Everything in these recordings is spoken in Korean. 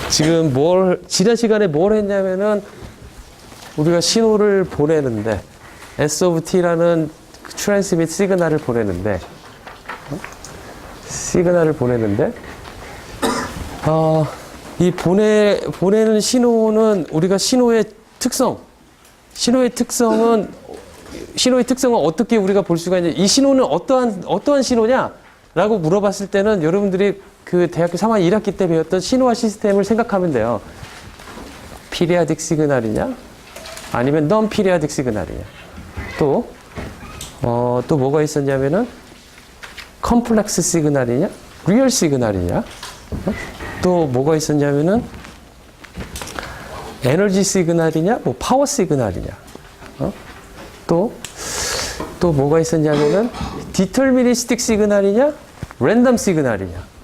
지금 지난 시간에 뭘 했냐면은, 우리가 신호를 보내는데, S of T라는 트랜스밋 시그널을 보내는데, 이 보내는 신호는 우리가 신호의 특성은 어떻게 우리가 볼 수가 있냐. 이 신호는 어떠한 신호냐라고 물어봤을 때는 여러분들이 그 대학교 3학년 1학기 때 배웠던 신호화 시스템을 생각하면 돼요. 피리아딕 시그널이냐? 아니면 넌 피리아딕 시그널이냐? 또 뭐가 있었냐면은 컴플렉스 시그널이냐? 리얼 시그널이냐? 또 뭐가 있었냐면은 에너지 시그널이냐? 뭐 파워 시그널이냐? 또 뭐가 있었냐면은 디터미니스틱 시그널이냐? 랜덤 시그널이냐?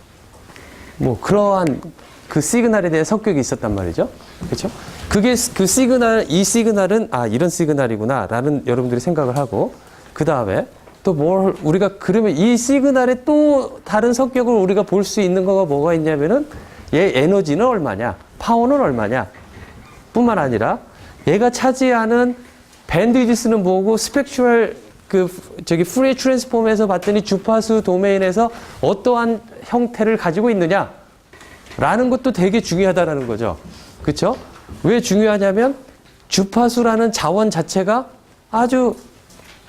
뭐 그러한 그 시그널에 대한 성격이 있었단 말이죠. 그렇죠? 그게 이 시그널은 이런 시그널이구나 라는 여러분들이 생각을 하고, 그 다음에 또 우리가 그러면 이 시그널의 또 다른 성격을 우리가 볼 수 있는 거가 뭐가 있냐면은 얘 에너지는 얼마냐, 파워는 얼마냐 뿐만 아니라 얘가 차지하는 밴드위드스는 뭐고, 스펙츄얼 프리 트랜스폼에서 봤더니 주파수 도메인에서 어떠한 형태를 가지고 있느냐라는 것도 되게 중요하다라는 거죠. 그렇죠? 왜 중요하냐면 주파수라는 자원 자체가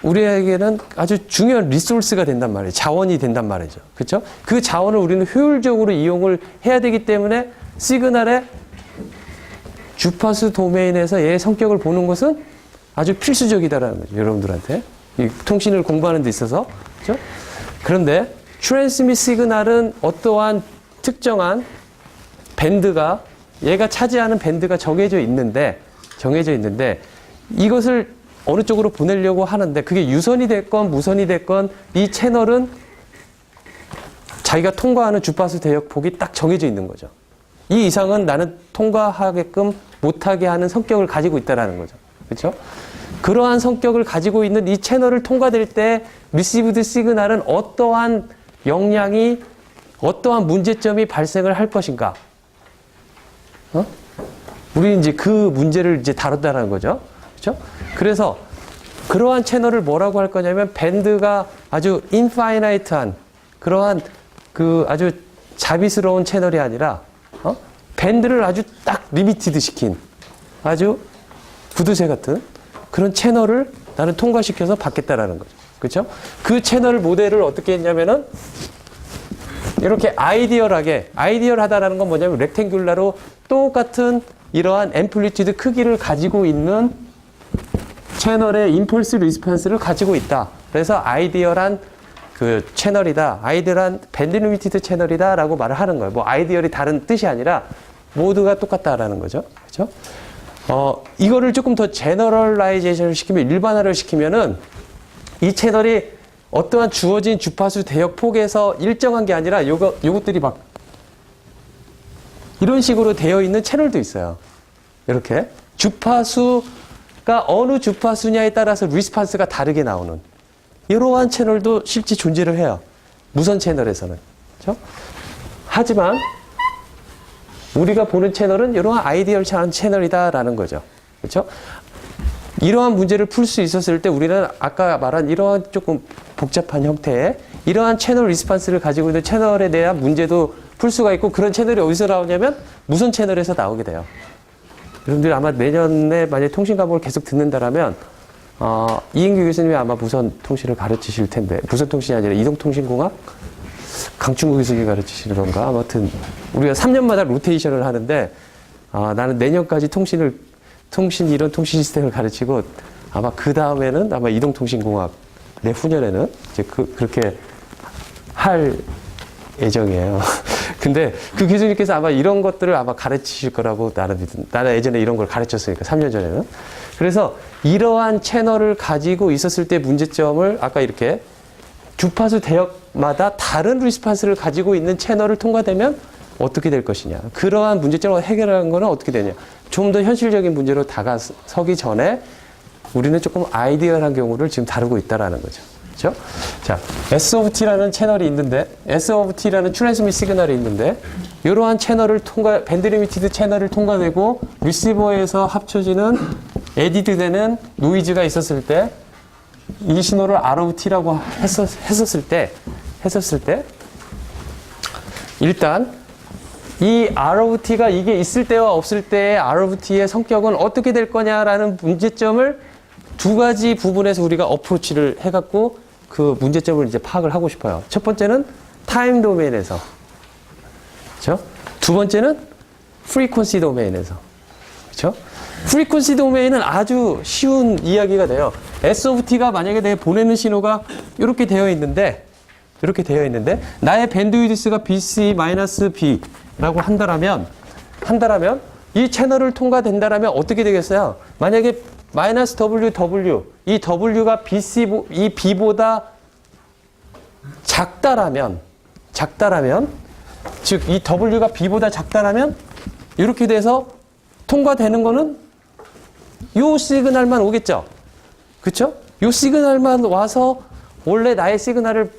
우리에게는 아주 중요한 리소스가 된단 말이에요. 자원이 된단 말이죠. 그렇죠? 그 자원을 우리는 효율적으로 이용을 해야 되기 때문에 시그널의 주파수 도메인에서 얘의 성격을 보는 것은 아주 필수적이다라는 거죠. 여러분들한테. 이 통신을 공부하는 데 있어서. 그렇죠? 그런데 트랜스밋 시그널은 어떠한 특정한 밴드가, 얘가 차지하는 밴드가 정해져 있는데 이것을 어느 쪽으로 보내려고 하는데, 그게 유선이 됐건 무선이 됐건 이 채널은 자기가 통과하는 주파수 대역폭이 딱 정해져 있는 거죠. 이 이상은 나는 통과하게끔 못하게 하는 성격을 가지고 있다는 거죠. 그렇죠? 그러한 성격을 가지고 있는 이 채널을 통과될 때 리시브드 시그널은 어떠한 영향이, 어떠한 문제점이 발생을 할 것인가? 우리 이제 그 문제를 이제 다뤘다는 거죠. 그렇죠? 그래서 그러한 채널을 뭐라고 할 거냐면, 밴드가 아주 인파이나이트한 그러한 아주 자비스러운 채널이 아니라 밴드를 아주 딱 리미티드 시킨 아주 구두쇠 같은 그런 채널을 나는 통과시켜서 받겠다라는 거죠. 그렇죠? 그 채널 모델을 어떻게 했냐면은 이렇게 아이디얼하다라는 건 뭐냐면 렉탱귤라로 똑같은 이러한 앰플리튜드 크기를 가지고 있는 채널의 임펄스 리스폰스를 가지고 있다. 그래서 아이디얼한 그 채널이다. 아이디얼한 밴드 리미티드 채널이다라고 말을 하는 거예요. 뭐 아이디얼이 다른 뜻이 아니라 모두가 똑같다라는 거죠. 그렇죠? 이거를 조금 더 제너럴라이제이션을 시키면, 일반화를 시키면은 이 채널이 어떠한 주어진 주파수 대역 폭에서 일정한 게 아니라 요것들이 막 이런 식으로 되어 있는 채널도 있어요. 이렇게 주파수가 어느 주파수냐에 따라서 리스폰스가 다르게 나오는 이러한 채널도 실제 존재를 해요. 무선 채널에서는. 그렇죠? 하지만 우리가 보는 채널은 이러한 아이디얼한 채널이다라는 거죠. 그렇죠? 이러한 문제를 풀 수 있었을 때 우리는 아까 말한 이러한 조금 복잡한 형태의 이러한 채널 리스폰스를 가지고 있는 채널에 대한 문제도 풀 수가 있고, 그런 채널이 어디서 나오냐면 무선 채널에서 나오게 돼요. 여러분들이 아마 내년에 만약에 통신 과목을 계속 듣는다라면 이인규 교수님이 아마 무선 통신을 가르치실 텐데, 무선 통신이 아니라 이동통신공학? 강충구 교수님이 가르치시는 건가? 아무튼 우리가 3년마다 로테이션을 하는데, 나는 내년까지 이런 통신 시스템을 가르치고, 아마 그 다음에는 아마 이동통신공학, 내후년에는 이제 그렇게 할 예정이에요. 근데 그 교수님께서 아마 이런 것들을 아마 가르치실 거라고 나는 예전에 이런 걸 가르쳤으니까, 3년 전에는. 그래서 이러한 채널을 가지고 있었을 때 문제점을 아까 이렇게 주파수 대역마다 다른 리스폰스를 가지고 있는 채널을 통과되면 어떻게 될 것이냐. 그러한 문제점을 해결하는 거는 어떻게 되냐. 좀 더 현실적인 문제로 다가서기 전에 우리는 조금 아이디얼한 경우를 지금 다루고 있다라는 거죠. 그렇죠? 자, S of T라는 채널이 있는데, S of T라는 트랜스밋 시그널이 있는데, 이러한 채널을 밴드 리미티드 채널을 통과되고 리시버에서 합쳐지는 에디드되는 노이즈가 있었을 때, 이 신호를 R of T라고 했었을 때, 일단 이 R of T가 이게 있을 때와 없을 때의 R of T의 성격은 어떻게 될 거냐라는 문제점을 두 가지 부분에서 우리가 어프로치를 해갖고 그 문제점을 이제 파악을 하고 싶어요. 첫 번째는 타임 도메인에서, 그렇죠? 두 번째는 프리퀀시 도메인에서, 그렇죠? 프리퀀시 도메인은 아주 쉬운 이야기가 돼요. S of T가 만약에 내가 보내는 신호가 이렇게 되어 있는데 나의 밴드위드스가 BC-B라고 한다라면 이 채널을 통과된다라면 어떻게 되겠어요? 만약에 -WW, 이 W가 이 B보다 작다라면, 즉, 이 W가 B보다 작다라면, 이렇게 돼서 통과되는 거는 요 시그널만 오겠죠? 그쵸? 요 시그널만 와서 원래 나의 시그널에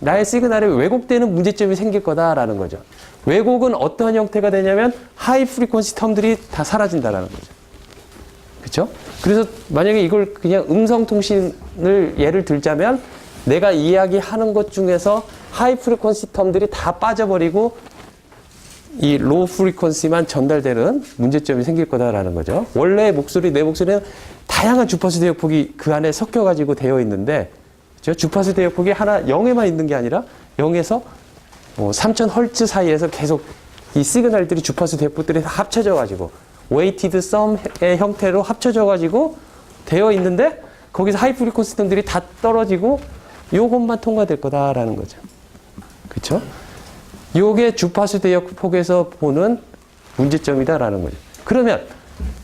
왜곡되는 문제점이 생길 거다라는 거죠. 왜곡은 어떠한 형태가 되냐면, 하이 프리퀀시 텀들이 다 사라진다라는 거죠. 그쵸? 그래서 만약에 이걸 그냥 음성통신을 예를 들자면 내가 이야기하는 것 중에서 하이 프리퀀시 텀들이 다 빠져버리고 이 로우 프리퀀시만 전달되는 문제점이 생길 거다라는 거죠. 원래 내 목소리는 다양한 주파수 대역폭이 그 안에 섞여가지고 되어 있는데, 그렇죠? 주파수 대역폭이 하나 0에만 있는 게 아니라 0에서 3000Hz 사이에서 계속 이 시그널들이 주파수 대역폭들이 다 합쳐져가지고 웨이티드 썸의 형태로 합쳐져가지고 되어 있는데 거기서 하이 프리퀀시 텀들이 다 떨어지고 요것만 통과될 거다라는 거죠. 그렇죠? 요게 주파수 대역폭에서 보는 문제점이다라는 거죠. 그러면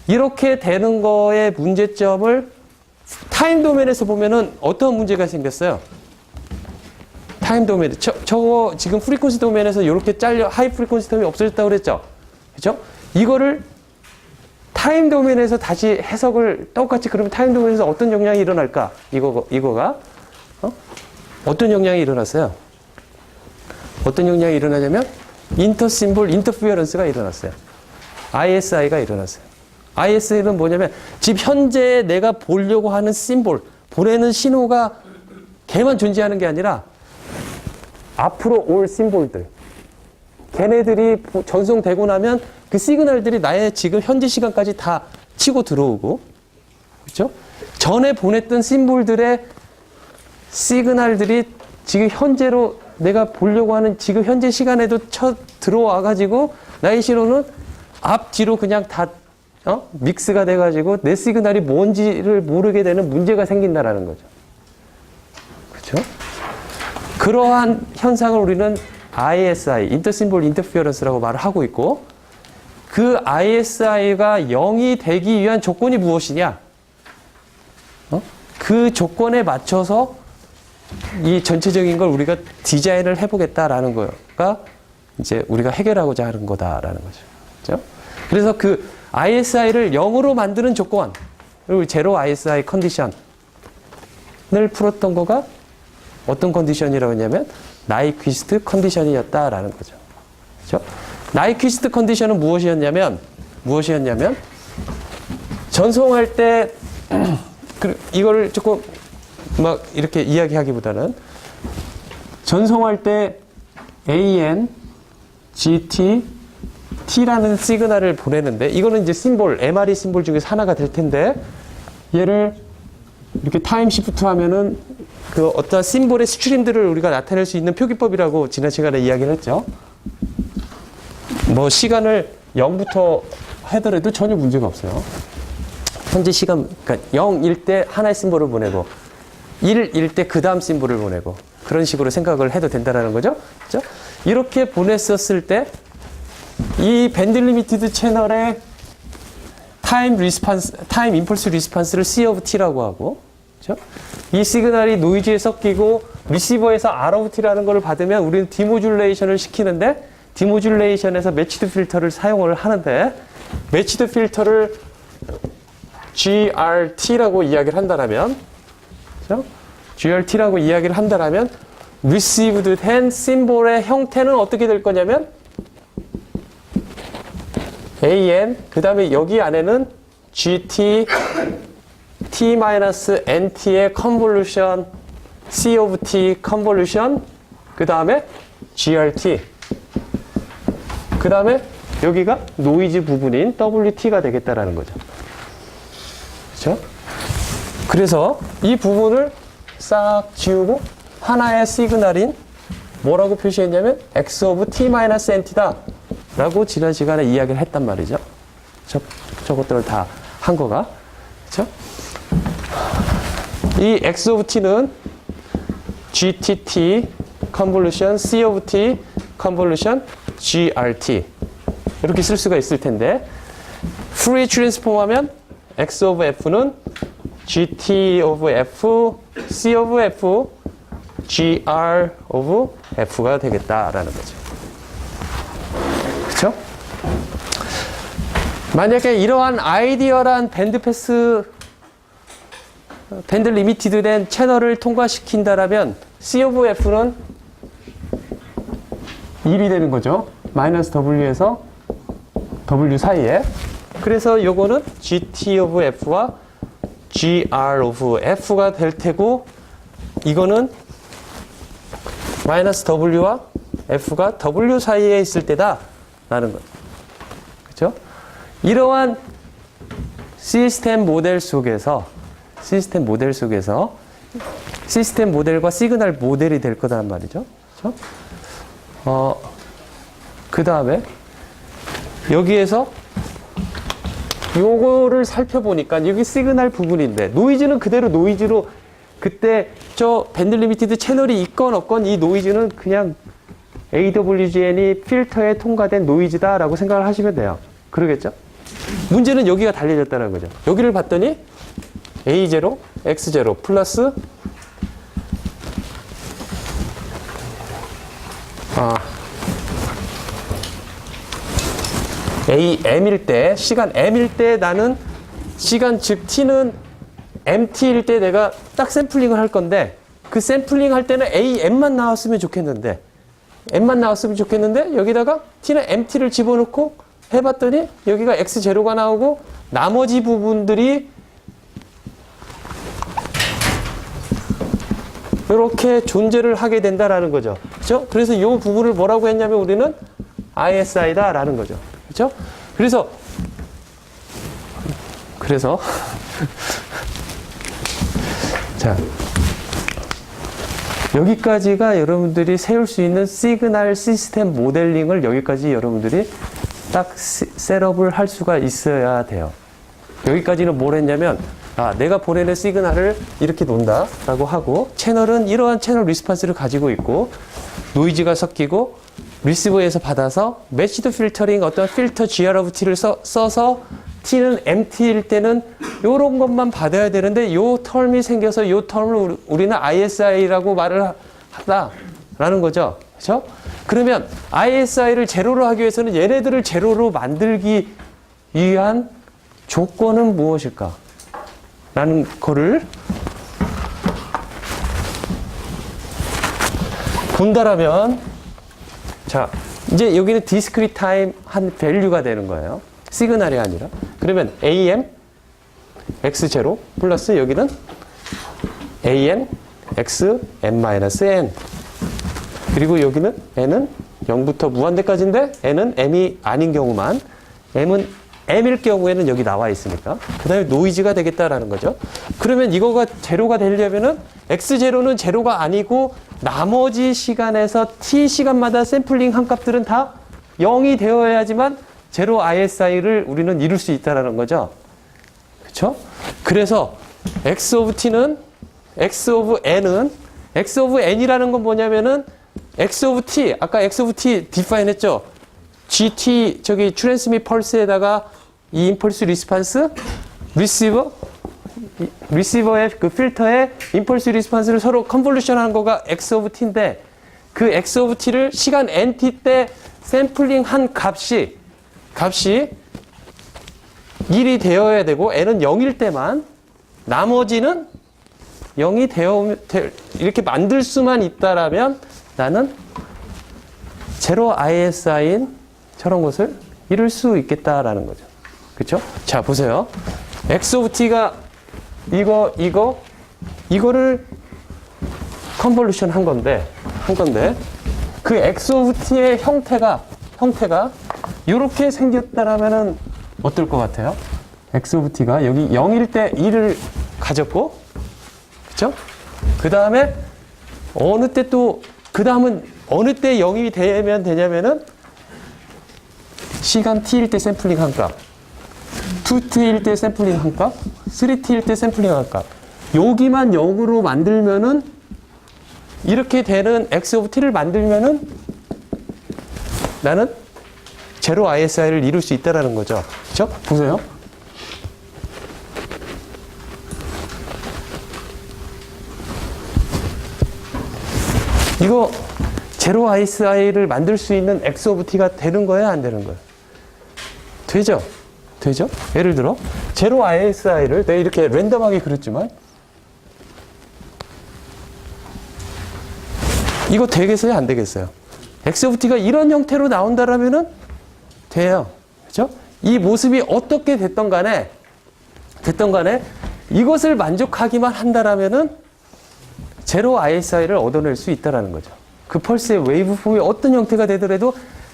이렇게 되는 거의 문제점을 타임 도메인에서 보면은 어떤 문제가 생겼어요? 타임 도메인. 저거 지금 프리퀀시 도메인에서 이렇게 잘려 하이 프리퀀시 텀이 없어졌다고 그랬죠? 그렇죠? 이거를 타임 도메인에서 다시 해석을 똑같이 그러면 타임 도메인에서 어떤 영향이 일어날까? 이거가 어떤 영향이 일어났어요? 어떤 영향이 일어나냐면 인터심볼 인터피어런스가 일어났어요. ISI가 일어났어요. ISI는 뭐냐면 지금 현재 내가 보려고 하는 심볼, 보내는 신호가 걔만 존재하는 게 아니라 앞으로 올 심볼들, 걔네들이 전송되고 나면 그 시그널들이 나의 지금 현재 시간까지 다 치고 들어오고, 그렇죠? 전에 보냈던 심볼들의 시그널들이 지금 현재로 내가 보려고 하는 지금 현재 시간에도 들어와가지고 나의 신호는 앞뒤로 그냥 다 믹스가 돼가지고 내 시그널이 뭔지를 모르게 되는 문제가 생긴다라는 거죠. 그렇죠? 그러한 현상을 우리는 ISI, 인터심볼 인터피어런스라고 말을 하고 있고, 그 ISI가 0이 되기 위한 조건이 무엇이냐? 그 조건에 맞춰서 이 전체적인 걸 우리가 디자인을 해보겠다라는 거가 이제 우리가 해결하고자 하는 거다라는 거죠. 그렇죠? 그래서 그 ISI를 0으로 만드는 조건, 그리고 제로 ISI 컨디션을 풀었던 거가 어떤 컨디션이라고 했냐면 나이퀴스트 컨디션이었다라는 거죠. 그렇죠? 나이퀴스트 컨디션은 무엇이었냐면 전송할 때 이거를 조금 막 이렇게 이야기하기보다는 전송할 때 AN, GT, T라는 시그널을 보내는데 이거는 이제 심볼, MRE 심볼 중에서 하나가 될 텐데 얘를 이렇게 타임 시프트 하면은 그 어떤 심볼의 스트림들을 우리가 나타낼 수 있는 표기법이라고 지난 시간에 이야기를 했죠. 뭐 시간을 0부터 하더라도 전혀 문제가 없어요. 현재 시간, 그러니까 0일 때 하나의 심볼을 보내고 1일 때 그 다음 심볼을 보내고 그런 식으로 생각을 해도 된다는 거죠. 그렇죠? 이렇게 보냈었을 때 이 밴드 리미티드 채널의 타임 임펄스 리스판스를 C of T라고 하고, 그렇죠? 이 시그널이 노이즈에 섞이고 리시버에서 R of T라는 걸 받으면 우리는 디모듈레이션을 시키는데 디모듈레이션에서 매치드 필터를 사용을 하는데 매치드 필터를 GRT라고 이야기를 한다면, 그렇죠? GRT라고 이야기를 한다라면 received 된 심볼의 형태는 어떻게 될 거냐면 AN, 그 다음에 여기 안에는 GT, T-NT의 컨볼루션, C of T 컨볼루션, 그 다음에 GRT, 그 다음에 여기가 노이즈 부분인 WT가 되겠다라는 거죠. 그렇죠? 그래서 이 부분을 싹 지우고 하나의 시그널인 뭐라고 표시했냐면 X of T-NT다 라고 지난 시간에 이야기를 했단 말이죠. 저것들을 다 한 거가. 그렇죠? 이 X of T는 GTT 컨볼루션, C of T 컨볼루션, GRT 이렇게 쓸 수가 있을 텐데 프리 트랜스폼 하면 X of F는 GT of F, C of F, GR of F가 되겠다라는 거죠. 그렇죠? 만약에 이러한 아이디어란 밴드 리미티드 된 채널을 통과시킨다라면 C of F는 1이 되는 거죠. 마이너스 W에서 W 사이에. 그래서 요거는 GT of F와 GR of F가 될 테고 이거는 마이너스 W와 F가 W 사이에 있을 때다 라는 거죠. 그렇죠? 이러한 시스템 모델 속에서 시스템 모델과 시그널 모델이 될 거란 말이죠. 그렇죠? 그 다음에 여기에서 요거를 살펴보니까 여기 시그널 부분인데 노이즈는 그대로 노이즈로 그때 저 밴드 리미티드 채널이 있건 없건 이 노이즈는 그냥 AWGN이 필터에 통과된 노이즈다라고 생각을 하시면 돼요. 그러겠죠? 문제는 여기가 달려졌다는 거죠. 여기를 봤더니 A0, X0 플러스 AM일 때, 시간 M일 때 나는 시간 즉 T는 MT일 때 내가 딱 샘플링을 할 건데 그 샘플링 할 때는 AM만 나왔으면 좋겠는데 M만 나왔으면 좋겠는데 여기다가 T는 MT를 집어넣고 해봤더니 여기가 X0가 나오고 나머지 부분들이 이렇게 존재를 하게 된다라는 거죠. 그렇죠? 그래서 이 부분을 뭐라고 했냐면 우리는 ISI다라는 거죠. 그렇죠? 그래서 자, 여기까지가 여러분들이 세울 수 있는 시그널 시스템 모델링을 여기까지 여러분들이 딱 셋업을 할 수가 있어야 돼요. 여기까지는 뭘 했냐면 내가 보내는 시그널을 이렇게 놓는다 라고 하고 채널은 이러한 채널 리스폰스를 가지고 있고 노이즈가 섞이고 리시버에서 받아서 매치드 필터링 어떤 필터 GR of T를 써서 T는 MT일 때는 이런 것만 받아야 되는데 이 텀이 생겨서 이 텀을 우리는 ISI라고 말을 하다라는 거죠. 그렇죠? 그러면 ISI를 제로로 하기 위해서는 얘네들을 제로로 만들기 위한 조건은 무엇일까? 라는 거를 본다라면 자, 이제 여기는 디스크리트 타임 한 밸류가 되는 거예요. 시그널이 아니라. 그러면 AM X0 플러스 여기는 AN X M-N 그리고 여기는 N은 0부터 무한대까지인데 N은 M이 아닌 경우만 M은 M일 경우에는 여기 나와 있으니까 그 다음에 노이즈가 되겠다라는 거죠. 그러면 이거가 제로가 되려면은 X0는 제로가 아니고 나머지 시간에서 T 시간마다 샘플링 한 값들은 다 0이 되어야지만 제로 ISI를 우리는 이룰 수 있다라는 거죠. 그렇죠? 그래서 X of T는 X of N은 X of N이라는 건 뭐냐면은 X of T 아까 X of T 디파인 했죠. GT 저기 트랜스밋 펄스에다가 이 임펄스 리스판스 리시버의 그 필터의 임펄스 리스판스를 서로 컨볼루션 하는 거가 X of T인데 그 X of T를 시간 NT 때 샘플링 한 값이 1이 되어야 되고 N은 0일 때만 나머지는 0이 이렇게 만들 수만 있다라면 나는 제로 ISI인 저런 것을 이룰 수 있겠다라는 거죠. 그렇죠? 자, 보세요. X of t가 이거를 컨볼루션 한 건데 그 X of t의 형태가 이렇게 생겼다라면은 어떨 것 같아요? X of t가 여기 0일 때 1을 가졌고, 그렇죠? 그 다음에 그 다음은 어느 때 0이 되면 되냐면은 시간 t일 때 샘플링 한 값, 2t일 때 샘플링 한 값, 3t일 때 샘플링 한 값. 여기만 0으로 만들면은 이렇게 되는 X of t를 만들면은 나는 제로 ISI를 이룰 수 있다라는 거죠. 그렇죠? 보세요. 이거 제로 ISI를 만들 수 있는 X of t가 되는 거예요, 안 되는 거예요? 되죠? 되죠? 예를 들어 제로 ISI를 내가 이렇게 랜덤하게 그렸지만 이거 되겠어요, 안 되겠어요? X of t가 이런 형태로 나온다라면은 돼요. 그렇죠? 이 모습이 어떻게 됐던 간에 이것을 만족하기만 한다라면은 제로 ISI를 얻어낼 수 있다라는 거죠. 그 펄스의 웨이브 폼이 어떤 형태가 되더라도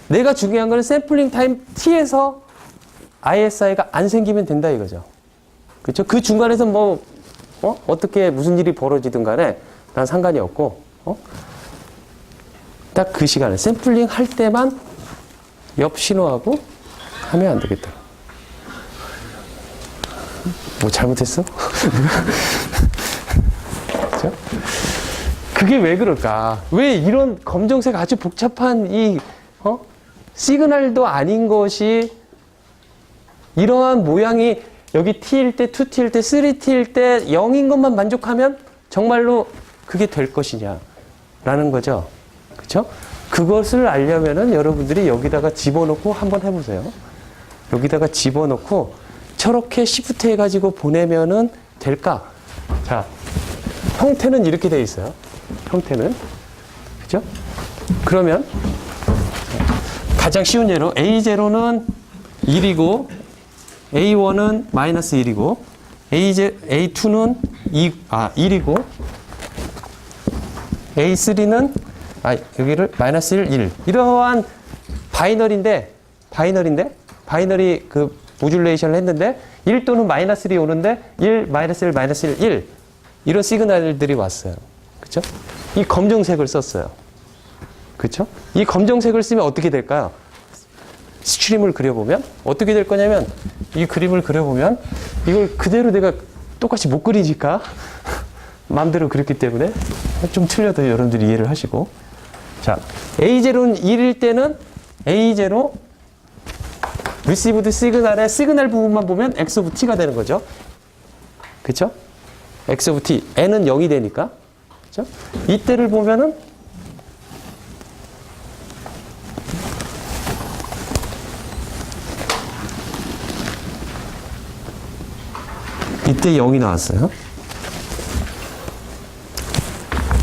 내가 중요한 거는 샘플링 타임 t에서 ISI가 안 생기면 된다 이거죠. 그렇죠? 그 중간에서 어떻게 무슨 일이 벌어지든 간에 난 상관이 없고, 딱 그 시간에 샘플링 할 때만 옆 신호하고 하면 안 되겠다. 뭐 잘못했어? 그렇죠? 그게 왜 그럴까? 왜 이런 검정색 아주 복잡한 시그널도 아닌 것이 이러한 모양이 여기 t일 때, 2t일 때, 3t일 때 0인 것만 만족하면 정말로 그게 될 것이냐라는 거죠. 그렇죠? 그것을 알려면은 여러분들이 여기다가 집어넣고 한번 해보세요. 여기다가 집어넣고 저렇게 시프트 해가지고 보내면은 될까? 자, 형태는 이렇게 돼 있어요. 형태는. 그죠? 그러면 가장 쉬운 예로 A0는 1이고 A1은 마이너스 1이고 A2는 1이고 A3는 여기를 마이너스 1. 이러한 바이너리 그 모듈레이션을 했는데 1 또는 마이너스 1이 오는데 1, 마이너스 1, 마이너스 1, 1 이런 시그널들이 왔어요. 그렇죠? 이 검정색을 썼어요. 그렇죠? 이 검정색을 쓰면 어떻게 될까요? 스트림을 그려보면 어떻게 될 거냐면 이 그림을 그려보면 이걸 그대로 내가 똑같이 못 그리니까 마음대로 그렸기 때문에 좀 틀려도 여러분들이 이해를 하시고, 자, A0는 1일 때는 A0 received 시그널의 시그널 부분만 보면 X of t가 되는 거죠. 그렇죠? X of t, n은 0이 되니까. 그렇죠? 이때를 보면은 이때 0이 나왔어요.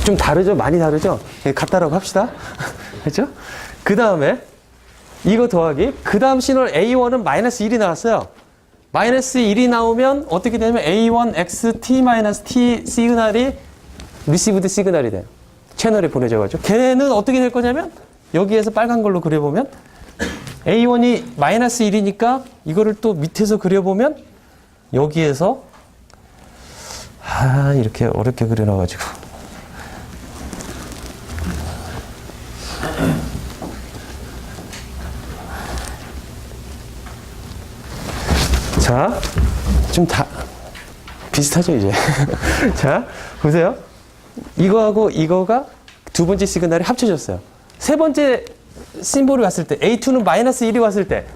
좀 다르죠? 많이 다르죠? 같다라고 합시다. 그렇죠? 그 다음에 이거 더하기 그 다음 시그널 A1은 마이너스 1이 나왔어요. 마이너스 1이 나오면 어떻게 되냐면 A1 XT 마이너스 T 시그널이 리시브드 시그널이 돼요. 채널에 보내져가지고 걔는 어떻게 될 거냐면 여기에서 빨간 걸로 그려보면 A1이 마이너스 1이니까 이거를 또 밑에서 그려보면 여기에서 이렇게 어렵게 그려놔가지고 자, 좀 다 비슷하죠 이제. 자, 보세요. 이거하고 이거가 두 번째 시그널이 합쳐졌어요. 세 번째 심볼이 왔을 때 A2는 마이너스 1이 왔을 때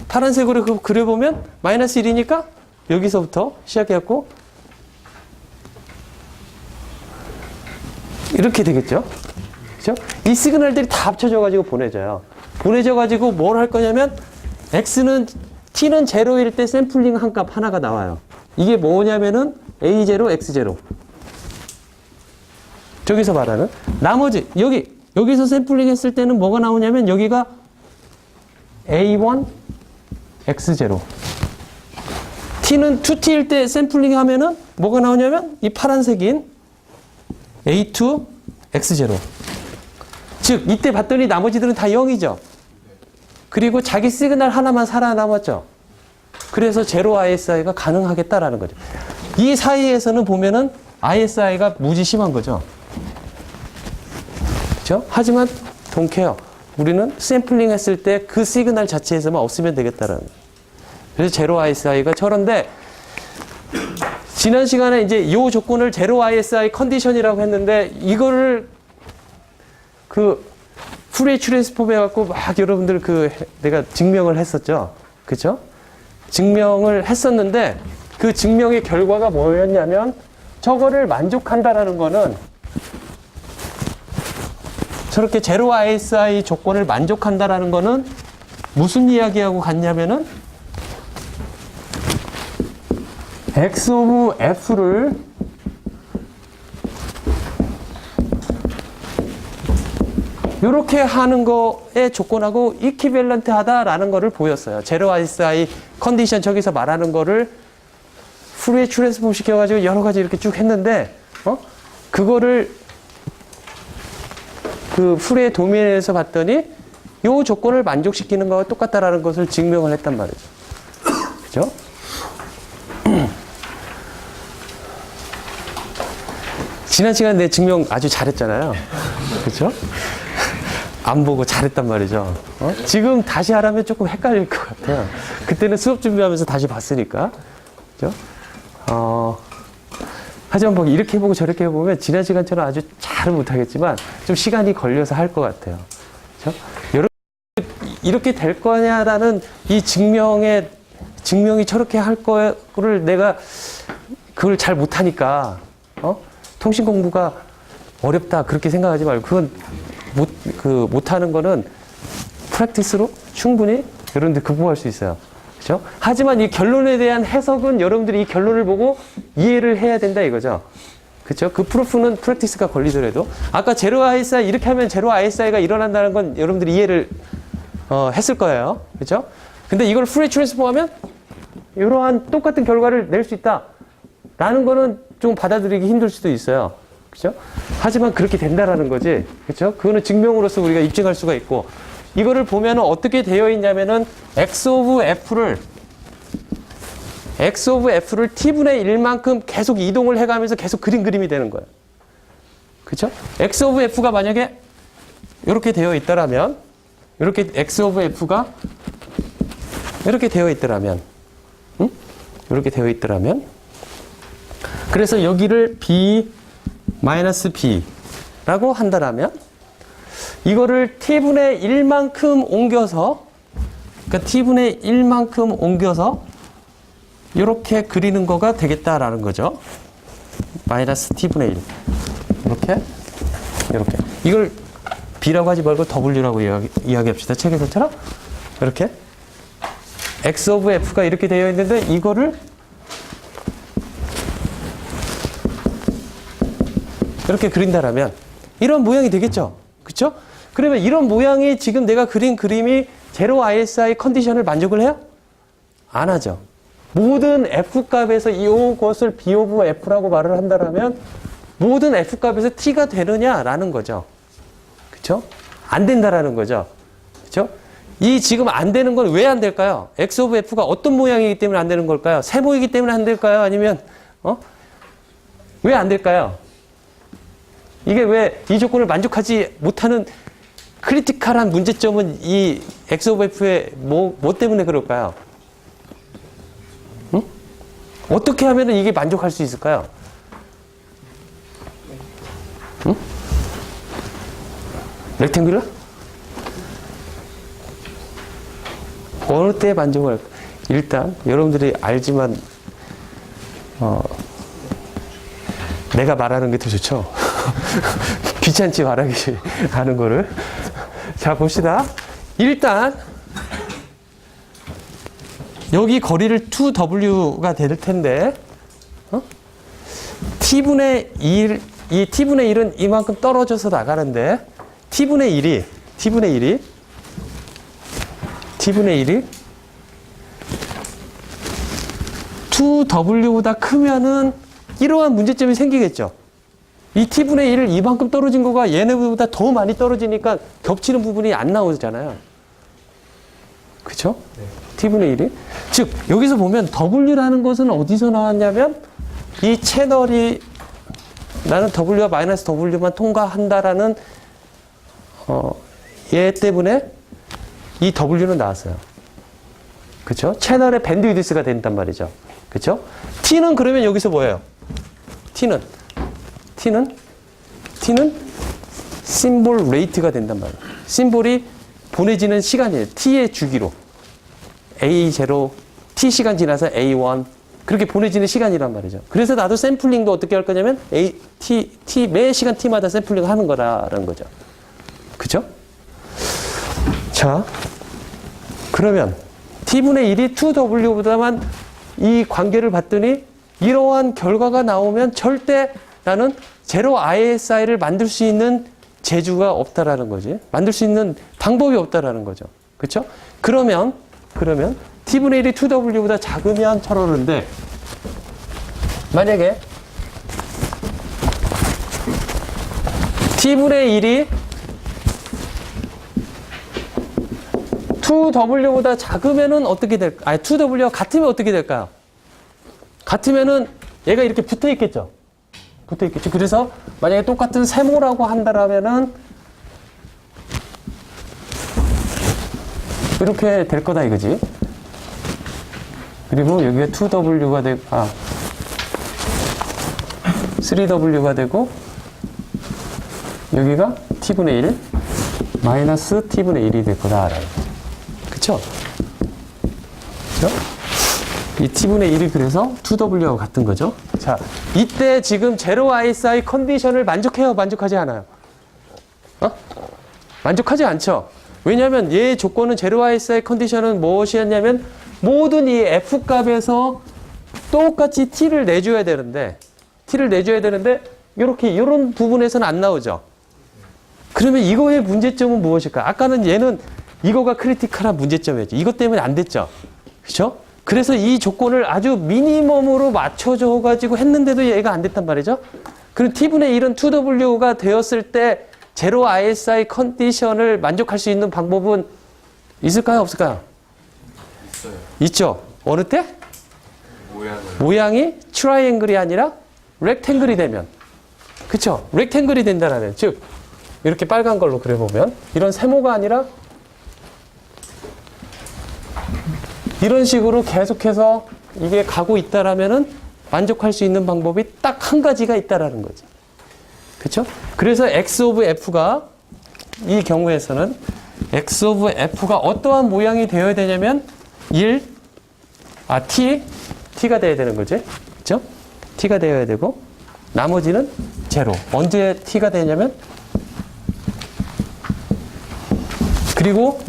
파란색으로 그려보면 마이너스 1이니까 여기서부터 시작해갖고 이렇게 되겠죠. 그렇죠? 이 시그널들이 다 합쳐져가지고 보내져요. 보내져가지고 뭘 할 거냐면 T는 제로일 때 샘플링 한 값 하나가 나와요. 이게 뭐냐면은 A0, X0. 저기서 말하는 나머지 여기서 샘플링 했을 때는 뭐가 나오냐면 여기가 A1 X0 T는 2T일 때 샘플링 하면은 뭐가 나오냐면 이 파란색인 A2 X0 즉 이때 봤더니 나머지들은 다 0이죠. 그리고 자기 시그널 하나만 살아남았죠. 그래서 제로 ISI가 가능하겠다라는 거죠. 이 사이에서는 보면은 ISI가 무지 심한 거죠. 그렇죠? 하지만 don't care. 우리는 샘플링 했을 때 그 시그널 자체에서만 없으면 되겠다라는 거예요. 그래서 제로 ISI가 저런데 지난 시간에 이제 이 조건을 제로 ISI 컨디션이라고 했는데 이거를 그 푸리에 트랜스폼 해갖고 막 여러분들 내가 증명을 했었죠. 그죠? 증명을 했었는데 그 증명의 결과가 뭐였냐면 저거를 만족한다라는 거는 저렇게 제로 ISI 조건을 만족한다라는 거는 무슨 이야기하고 같냐면은 X 오브 F를 이렇게 하는 거의 조건하고 이퀴밸런트 하다라는 거를 보였어요. 제로 ISI 컨디션 저기서 말하는 거를 푸리에 트랜스폼 시켜가지고 여러 가지 이렇게 쭉 했는데, 그거를 그 푸리에 도면에서 봤더니 이 조건을 만족시키는 거와 똑같다라는 것을 증명을 했단 말이죠. 그죠? 지난 시간에 내 증명 아주 잘했잖아요. 그렇죠? 안 보고 잘했단 말이죠. 지금 다시 하라면 조금 헷갈릴 것 같아요. 그때는 수업 준비하면서 다시 봤으니까. 그죠? 하지만 뭐 이렇게 해보고 저렇게 해보면 지난 시간처럼 아주 잘은 못하겠지만 좀 시간이 걸려서 할 것 같아요. 그죠? 여러분, 이렇게 될 거냐라는 이 증명이 저렇게 할 거를 내가 그걸 잘 못하니까, 통신 공부가 어렵다 그렇게 생각하지 말고 그건 못하는 거는 프랙티스로 충분히 여러분들 극복할 수 있어요. 그죠? 하지만 이 결론에 대한 해석은 여러분들이 이 결론을 보고 이해를 해야 된다 이거죠. 그죠? 그 프루프는 프랙티스가 걸리더라도 아까 제로 ISI 이렇게 하면 제로 ISI가 일어난다는 건 여러분들이 이해를 했을 거예요. 그죠? 근데 이걸 프리 트랜스폼 하면 이러한 똑같은 결과를 낼 수 있다 라는 거는 좀 받아들이기 힘들 수도 있어요. 그죠? 하지만 그렇게 된다라는 거지. 그죠? 그거는 증명으로서 우리가 입증할 수가 있고, 이거를 보면은 어떻게 되어 있냐면은 X 오브 F를 T분의 1만큼 계속 이동을 해가면서 계속 그림이 되는 거예요. 그죠? X 오브 F가 만약에 이렇게 되어 있다라면, 이렇게 X 오브 F가 이렇게 되어 있더라면, 이렇게 되어 있더라면, 그래서 여기를 B-B라고 한다라면 이거를 T분의 1만큼 옮겨서, 그러니까 T분의 1만큼 옮겨서 이렇게 그리는 거가 되겠다라는 거죠. 마이너스 T분의 1. 이렇게. 이걸 B라고 하지 말고 W라고 이야기합시다. 책에서처럼. 이렇게. X 오브 F가 이렇게 되어 있는데 이거를 이렇게 그린다라면 이런 모양이 되겠죠. 그렇죠? 그러면 이런 모양이 지금 내가 그린 그림이 제로 ISI 컨디션을 만족을 해요? 안 하죠. 모든 F값에서 이것을 B 오브 F라고 말을 한다라면 모든 F값에서 T가 되느냐라는 거죠. 그렇죠? 안 된다라는 거죠. 그렇죠? 이 지금 안 되는 건 왜 안 될까요? X 오브 F가 어떤 모양이기 때문에 안 되는 걸까요? 세모이기 때문에 안 될까요? 아니면 왜 안 될까요? 이게 왜 이 조건을 만족하지 못하는 크리티컬한 문제점은 이 X 오브 F의 뭐 때문에 그럴까요? 응? 어떻게 하면 이게 만족할 수 있을까요? 응? 렉탱귤러? 어느 때 만족을 할까? 일단 여러분들이 알지만 내가 말하는 게 더 좋죠. 귀찮지 말하기 하는 거를. 자, 봅시다. 일단 여기 거리를 2W가 될 텐데 T분의 1 이 t분의 1은 이만큼 떨어져서 나가는데 t분의 1이 2w보다 크면은 이러한 문제점이 생기겠죠. 이 t분의 1을 이만큼 떨어진 거가 얘네보다 더 많이 떨어지니까 겹치는 부분이 안 나오잖아요. 그쵸? 네. t분의 1이. 즉, 여기서 보면 w라는 것은 어디서 나왔냐면 이 채널이 나는 w와 마이너스 w만 통과한다라는 얘 때문에 이 w는 나왔어요. 그쵸? 채널의 밴드위드스가 된단 말이죠. 그쵸? t는 그러면 여기서 뭐예요? t는 심볼 레이트가 된단 말이에요. 심볼이 보내지는 시간이에요. t의 주기로. A0, t 시간 지나서 A1 그렇게 보내지는 시간이란 말이죠. 그래서 나도 샘플링도 어떻게 할 거냐면 매 시간 t마다 샘플링을 하는 거라는 거죠. 그죠? 자, 그러면 t분의 1이 2w보다만 이 관계를 봤더니 이러한 결과가 나오면 절대 나는 제로 ISI를 만들 수 있는 재주가 없다라는 거지. 만들 수 있는 방법이 없다라는 거죠. 그렇죠? 그러면 t분의 1이 2w보다 작으면 철호는데 만약에 t분의 1이 2w보다 작으면은 어떻게 될까? 아니 2w가 같으면 어떻게 될까요? 같으면은 얘가 이렇게 붙어 있겠죠. 그래서 만약에 똑같은 세모라고 한다라면은 이렇게 될 거다 이거지. 그리고 여기가 2w가 되고 3w가 되고 여기가 t분의 1 마이너스 t분의 1이 될 거다라는 거죠. 그쵸? 이 t분의 1이 그래서 2w하고 같은 거죠. 자, 이때 지금 제로 ISI 컨디션을 만족해요? 만족하지 않아요? 만족하지 않죠? 왜냐하면 얘의 조건은 제로 ISI 컨디션은 무엇이었냐면 모든 이 f 값에서 똑같이 t를 내줘야 되는데 이런 부분에서는 안 나오죠. 그러면 이거의 문제점은 무엇일까? 아까는 얘는 이거가 크리티컬한 문제점이었죠. 이것 때문에 안 됐죠. 그렇죠? 그래서 이 조건을 아주 미니멈으로 맞춰줘 가지고 했는데도 얘가 안 됐단 말이죠. 그럼 t분의 1은 2w가 되었을 때 제로 ISI 컨디션을 만족할 수 있는 방법은 있을까요? 없을까요? 있어요. 있죠. 어느 때? 모양이 트라이앵글이 아니라 렉탱글이 되면. 그쵸? 렉탱글이 된다라면. 즉 이렇게 빨간 걸로 그려보면 이런 세모가 아니라 이런 식으로 계속해서 이게 가고 있다라면은 만족할 수 있는 방법이 딱 한 가지가 있다라는 거지. 그렇죠? 그래서 x of f가 이 경우에서는 x of f가 어떠한 모양이 되어야 되냐면 t가 되어야 되는 거지. 그렇죠? t가 되어야 되고 나머지는 제로. 언제 t가 되냐면 그리고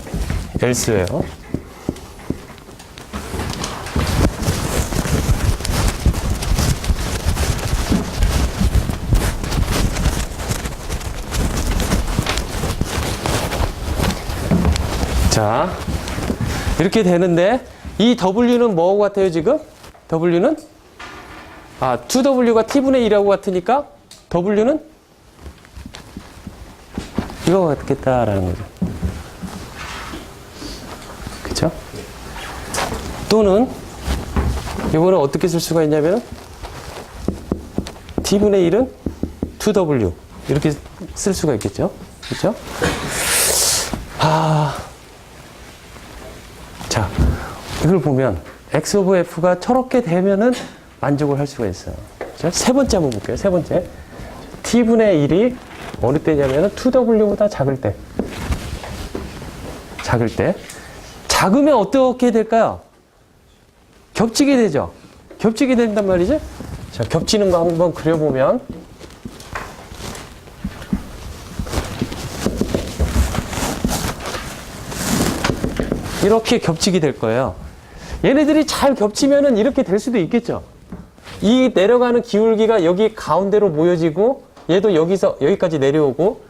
else예요. 자, 이렇게 되는데 이 W는 뭐하고 같아요 지금? W는 2W가 T분의 1하고 같으니까 W는 이거가 같겠다라는 거죠. 그쵸? 또는 이거는 어떻게 쓸 수가 있냐면 T분의 1은 2W 이렇게 쓸 수가 있겠죠. 그쵸? 자, 이걸 보면 x of f가 저렇게 되면은 만족을 할 수가 있어요. 자, 세 번째 한번 볼게요. 세 번째. t분의 1이 어느 때냐면은 2w보다 작을 때. 작으면 어떻게 될까요? 겹치게 되죠. 겹치게 된단 말이죠. 자, 겹치는 거 한번 그려보면 이렇게 겹치게 될 거예요. 얘네들이 잘 겹치면은 이렇게 될 수도 있겠죠. 이 내려가는 기울기가 여기 가운데로 모여지고 얘도 여기서 여기까지 내려오고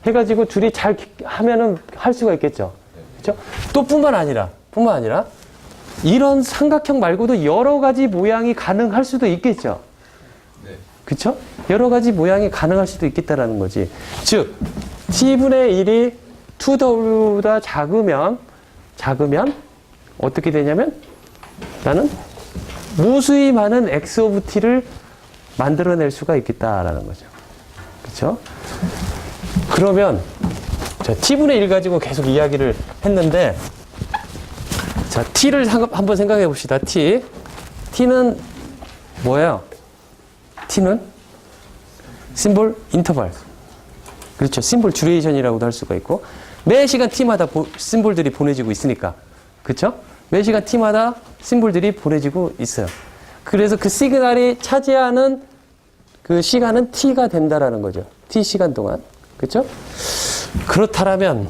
해가지고 둘이 잘 하면은 할 수가 있겠죠. 그렇죠? 또 뿐만 아니라 이런 삼각형 말고도 여러 가지 모양이 가능할 수도 있겠죠. 그렇죠? 여러 가지 모양이 가능할 수도 있겠다라는 거지. 즉 t분의 1이 2w보다 작으면 어떻게 되냐면 나는 무수히 많은 x of t를 만들어낼 수가 있겠다라는 거죠. 그렇죠? 그러면 자, t분의 1 가지고 계속 이야기를 했는데 자, t를 한번 생각해 봅시다. t는 뭐예요? t는 심볼 인터벌. 그렇죠. 심볼 듀레이션이라고도 할 수가 있고 매 시간 t마다 심볼들이 보내지고 있으니까. 그렇죠? 매 시간 t마다 심볼들이 보내지고 있어요. 그래서 그 시그널이 차지하는 그 시간은 t가 된다라는 거죠. t 시간 동안. 그렇죠? 그렇다면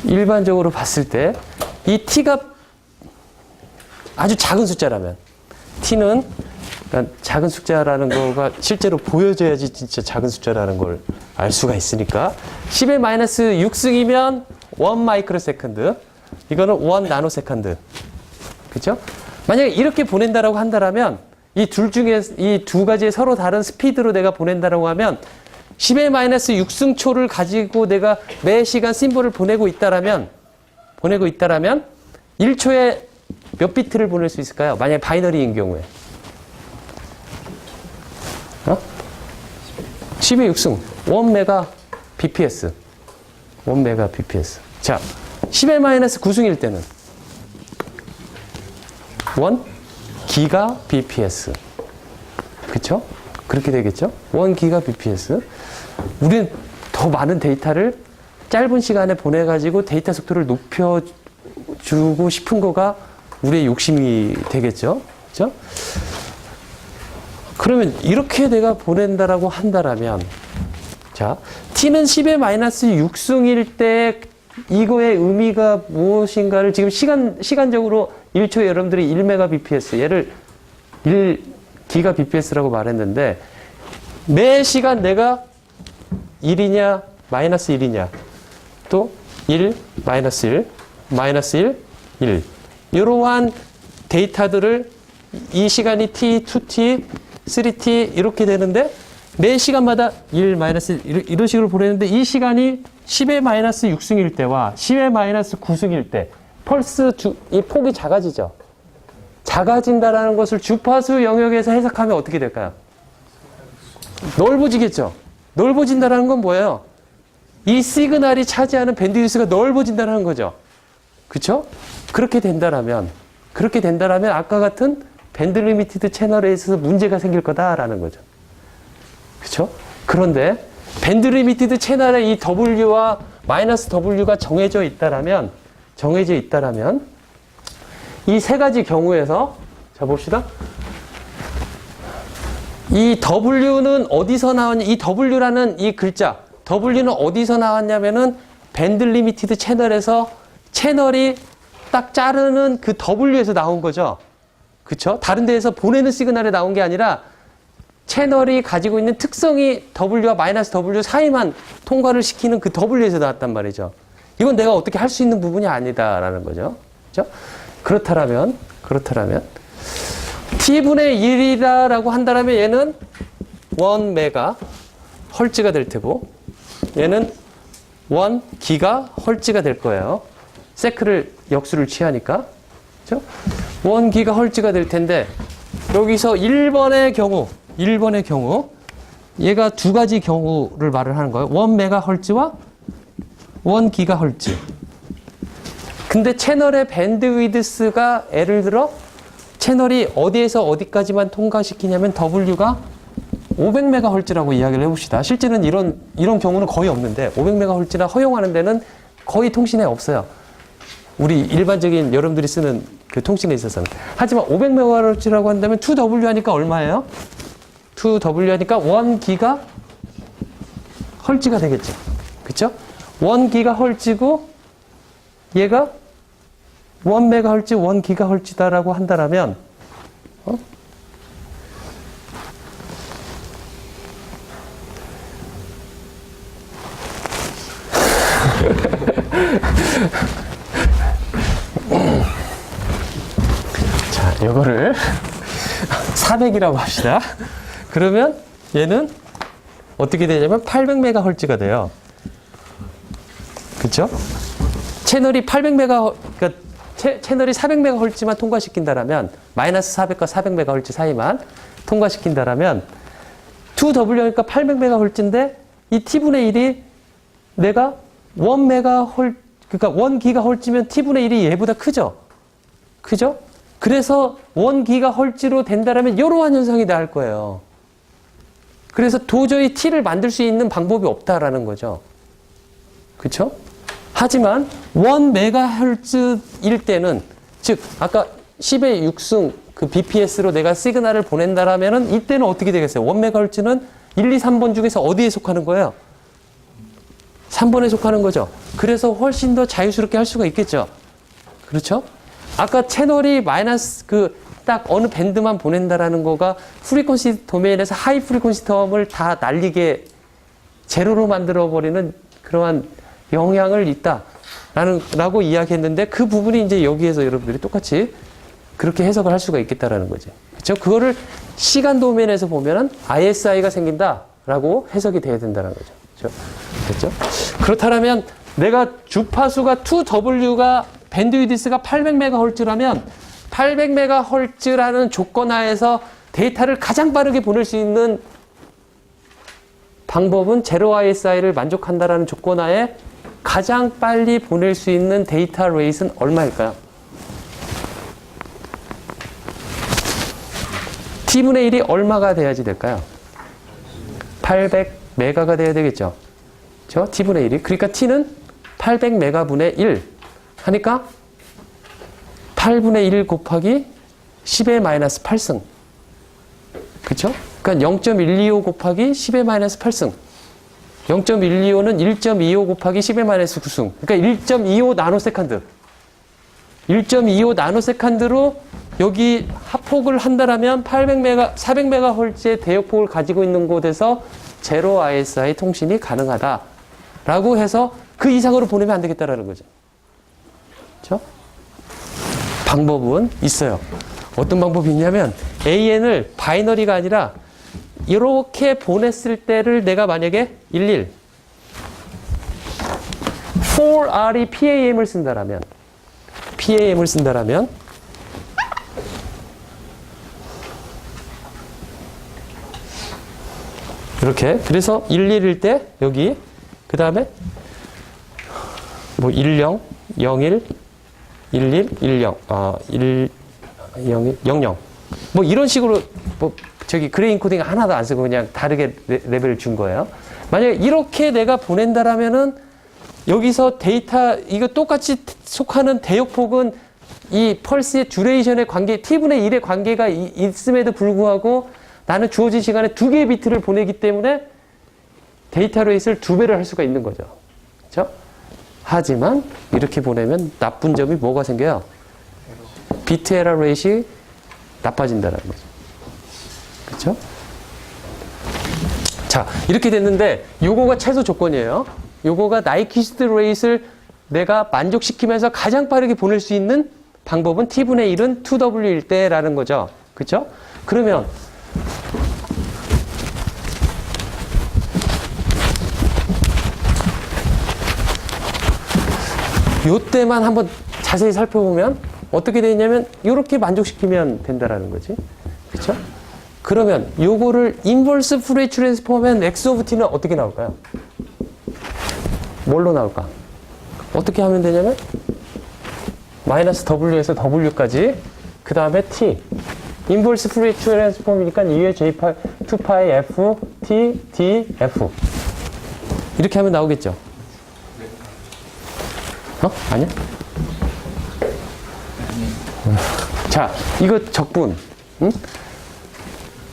일반적으로 봤을 때 이 t가 아주 작은 숫자라면 t는 그러니까 작은 숫자라는 거가 실제로 보여져야지 진짜 작은 숫자라는 걸 알 수가 있으니까 10의 마이너스 6승이면 1 마이크로세컨드 이거는 1 나노세컨드 그렇죠? 만약에 이렇게 보낸다라고 한다면 이 둘 중에 이 두 가지의 서로 다른 스피드로 내가 보낸다라고 하면 10의 마이너스 6승초를 가지고 내가 매 시간 심볼을 보내고 있다라면 1초에 몇 비트를 보낼 수 있을까요? 만약에 바이너리인 경우에 10의 6승 1메가 bps 1메가 bps 자 10의 마이너스 9승일 때는 1 기가 bps 그쵸? 그렇게 되겠죠? 1 기가 bps 우리는 더 많은 데이터를 짧은 시간에 보내가지고 데이터 속도를 높여주고 싶은 거가 우리의 욕심이 되겠죠? 그죠? 그러면 이렇게 내가 보낸다라고 한다라면 자, t는 10의 마이너스 6승일 때 이거의 의미가 무엇인가를 지금 시간적으로 1초에 여러분들이 1메가bps 얘를 1기가bps라고 말했는데 매 시간 내가 1이냐 마이너스 1이냐 또 1, 마이너스 1, 마이너스 1, 1 이러한 데이터들을 이 시간이 t, 2t, 3t 이렇게 되는데 매 시간마다 1, 마이너스 1 이런 식으로 보내는데 이 시간이 10의 마이너스 6승일 때와 10의 마이너스 9승일 때 펄스 이 폭이 작아지죠. 작아진다라는 것을 주파수 영역에서 해석하면 어떻게 될까요? 넓어지겠죠. 넓어진다라는 건 뭐예요? 이 시그널이 차지하는 밴드위스가 넓어진다는 거죠. 그렇죠? 그렇게 된다라면 아까 같은 밴드 리미티드 채널에 있어서 문제가 생길 거다라는 거죠. 그렇죠? 그런데 밴드 리미티드 채널의 이 W와 마이너스 W가 정해져 있다라면 이 세 가지 경우에서 자 봅시다. 이 W는 어디서 나왔냐? 이 W라는 이 글자 W는 어디서 나왔냐면은 밴드 리미티드 채널에서 채널이 딱 자르는 그 W에서 나온 거죠. 그쵸? 다른 데에서 보내는 시그널에 나온 게 아니라 채널이 가지고 있는 특성이 W와 마이너스 W 사이만 통과를 시키는 그 W에서 나왔단 말이죠. 이건 내가 어떻게 할 수 있는 부분이 아니다라는 거죠. 그렇죠? 그렇다면 t분의 1이라고 한다면 얘는 1메가 헐츠가 될 테고 얘는 1 기가 헐츠가 될 거예요. 세크를 역수를 취하니까. 그렇죠? 1 기가 헐츠가 될 텐데 여기서 1번의 경우 얘가 두 가지 경우를 말을 하는 거예요. 1메가 헐츠와 1 기가 헐츠. 근데 채널의 밴드위드스가 예를 들어 채널이 어디에서 어디까지만 통과시키냐면 W가 500MHz라고 이야기를 해봅시다. 실제는 이런 경우는 거의 없는데 500MHz나 허용하는 데는 거의 통신에 없어요. 우리 일반적인 여러분들이 쓰는 그 통신에 있어서는. 하지만 500MHz라고 한다면 2W 하니까 얼마예요? 2W 하니까 1기가 헐츠가 되겠죠. 그쵸? 1기가 헐츠고 얘가 1메가헐츠, 1기가헐츠다라고 한다면 어? 자, 요거를 400이라고 합시다. 그러면 얘는 어떻게 되냐면 800MHz가 돼요. 그쵸? 채널이 800MHz, 그러니까 채널이 400MHz만 통과시킨다라면, 마이너스 400과 400MHz 사이만 통과시킨다라면, 2W니까 800MHz인데, 이 T분의 1이 내가 1MHz, 그러니까 1GHz면 T분의 1이 얘보다 크죠? 그죠? 그래서 1GHz로 된다라면 이러한 현상이 나올 거예요. 그래서 도저히 T를 만들 수 있는 방법이 없다라는 거죠. 그쵸? 하지만 1MHz일 때는, 즉 아까 10의 6승 그 BPS로 내가 시그널을 보낸다라면은 이때는 어떻게 되겠어요? 1MHz는 1, 2, 3번 중에서 어디에 속하는 거예요? 3번에 속하는 거죠. 그래서 훨씬 더 자유스럽게 할 수가 있겠죠. 그렇죠? 아까 채널이 마이너스 딱 어느 밴드만 보낸다라는 거가 프리퀀시 도메인에서 하이 프리퀀시 텀을 다 날리게 제로로 만들어버리는 그러한 영향을 있다라고 이야기했는데 그 부분이 이제 여기에서 여러분들이 똑같이 그렇게 해석을 할 수가 있겠다라는 거죠. 그렇죠? 그거를 시간 도메인에서 보면은 ISI가 생긴다라고 해석이 돼야 된다는 거죠. 그렇죠? 그렇다면 내가 주파수가 2W가 밴드위드스가 800MHz라면 800MHz라는 조건 하에서 데이터를 가장 빠르게 보낼 수 있는 방법은 제로 ISI를 만족한다라는 조건 하에 가장 빨리 보낼 수 있는 데이터 레이트는 얼마일까요? T분의 1이 얼마가 돼야지 될까요? 800메가가 돼야 되겠죠. 그렇죠? T분의 1이. 그러니까 T는 800메가분의 1 하니까 8분의 1 곱하기 10의 마이너스 8승. 그렇죠? 그러니까 0.125 곱하기 10의 마이너스 8승. 0.125는 1.25 곱하기 10의 마이너스 9승. 그러니까 1.25 나노세컨드. 1.25 나노세컨드로 여기 합폭을 한다라면 400MHz의 대역폭을 가지고 있는 곳에서 제로 ISI 통신이 가능하다라고 해서 그 이상으로 보내면 안 되겠다라는 거죠. 그렇죠? 방법은 있어요. 어떤 방법이 있냐면 AN을 바이너리가 아니라 이렇게 보냈을 때를 내가 만약에 11 4R이 PAM을 쓴다라면 이렇게 그래서 11일 때 여기 그 다음에 뭐 10 01 11 10 00 뭐 이런 식으로 뭐 저기 그레이 인코딩 하나도 안 쓰고 그냥 다르게 레벨을 준 거예요. 만약에 이렇게 내가 보낸다라면은 여기서 데이터 이거 똑같이 속하는 대역폭은 이 펄스의 듀레이션의 관계 T분의 1의 관계가 있음에도 불구하고 나는 주어진 시간에 2개의 비트를 보내기 때문에 데이터 레이스를 2배를 할 수가 있는 거죠. 그렇죠? 하지만 이렇게 보내면 나쁜 점이 뭐가 생겨요? 비트 에러 레이시 나빠진다는 거죠. 그렇죠? 자, 이렇게 됐는데 요거가 최소 조건이에요. 요거가 나이퀴스트 레이스를 내가 만족시키면서 가장 빠르게 보낼 수 있는 방법은 T분의 1은 2W일 때라는 거죠. 그렇죠? 그러면 요때만 한번 자세히 살펴보면 어떻게 되어 있냐면 이렇게 만족시키면 된다라는 거지. 그렇죠? 그러면 요거를 인버스 푸리에 트랜스폼하면 X 오브 T는 어떻게 나올까요? 뭘로 나올까? 어떻게 하면 되냐면 마이너스 W에서 W까지 그 다음에 T 인버스 푸리에 트랜스폼이니까 2의 J2 파이 F T D F 이렇게 하면 나오겠죠? 아니야? 자, 이거 적분. 응?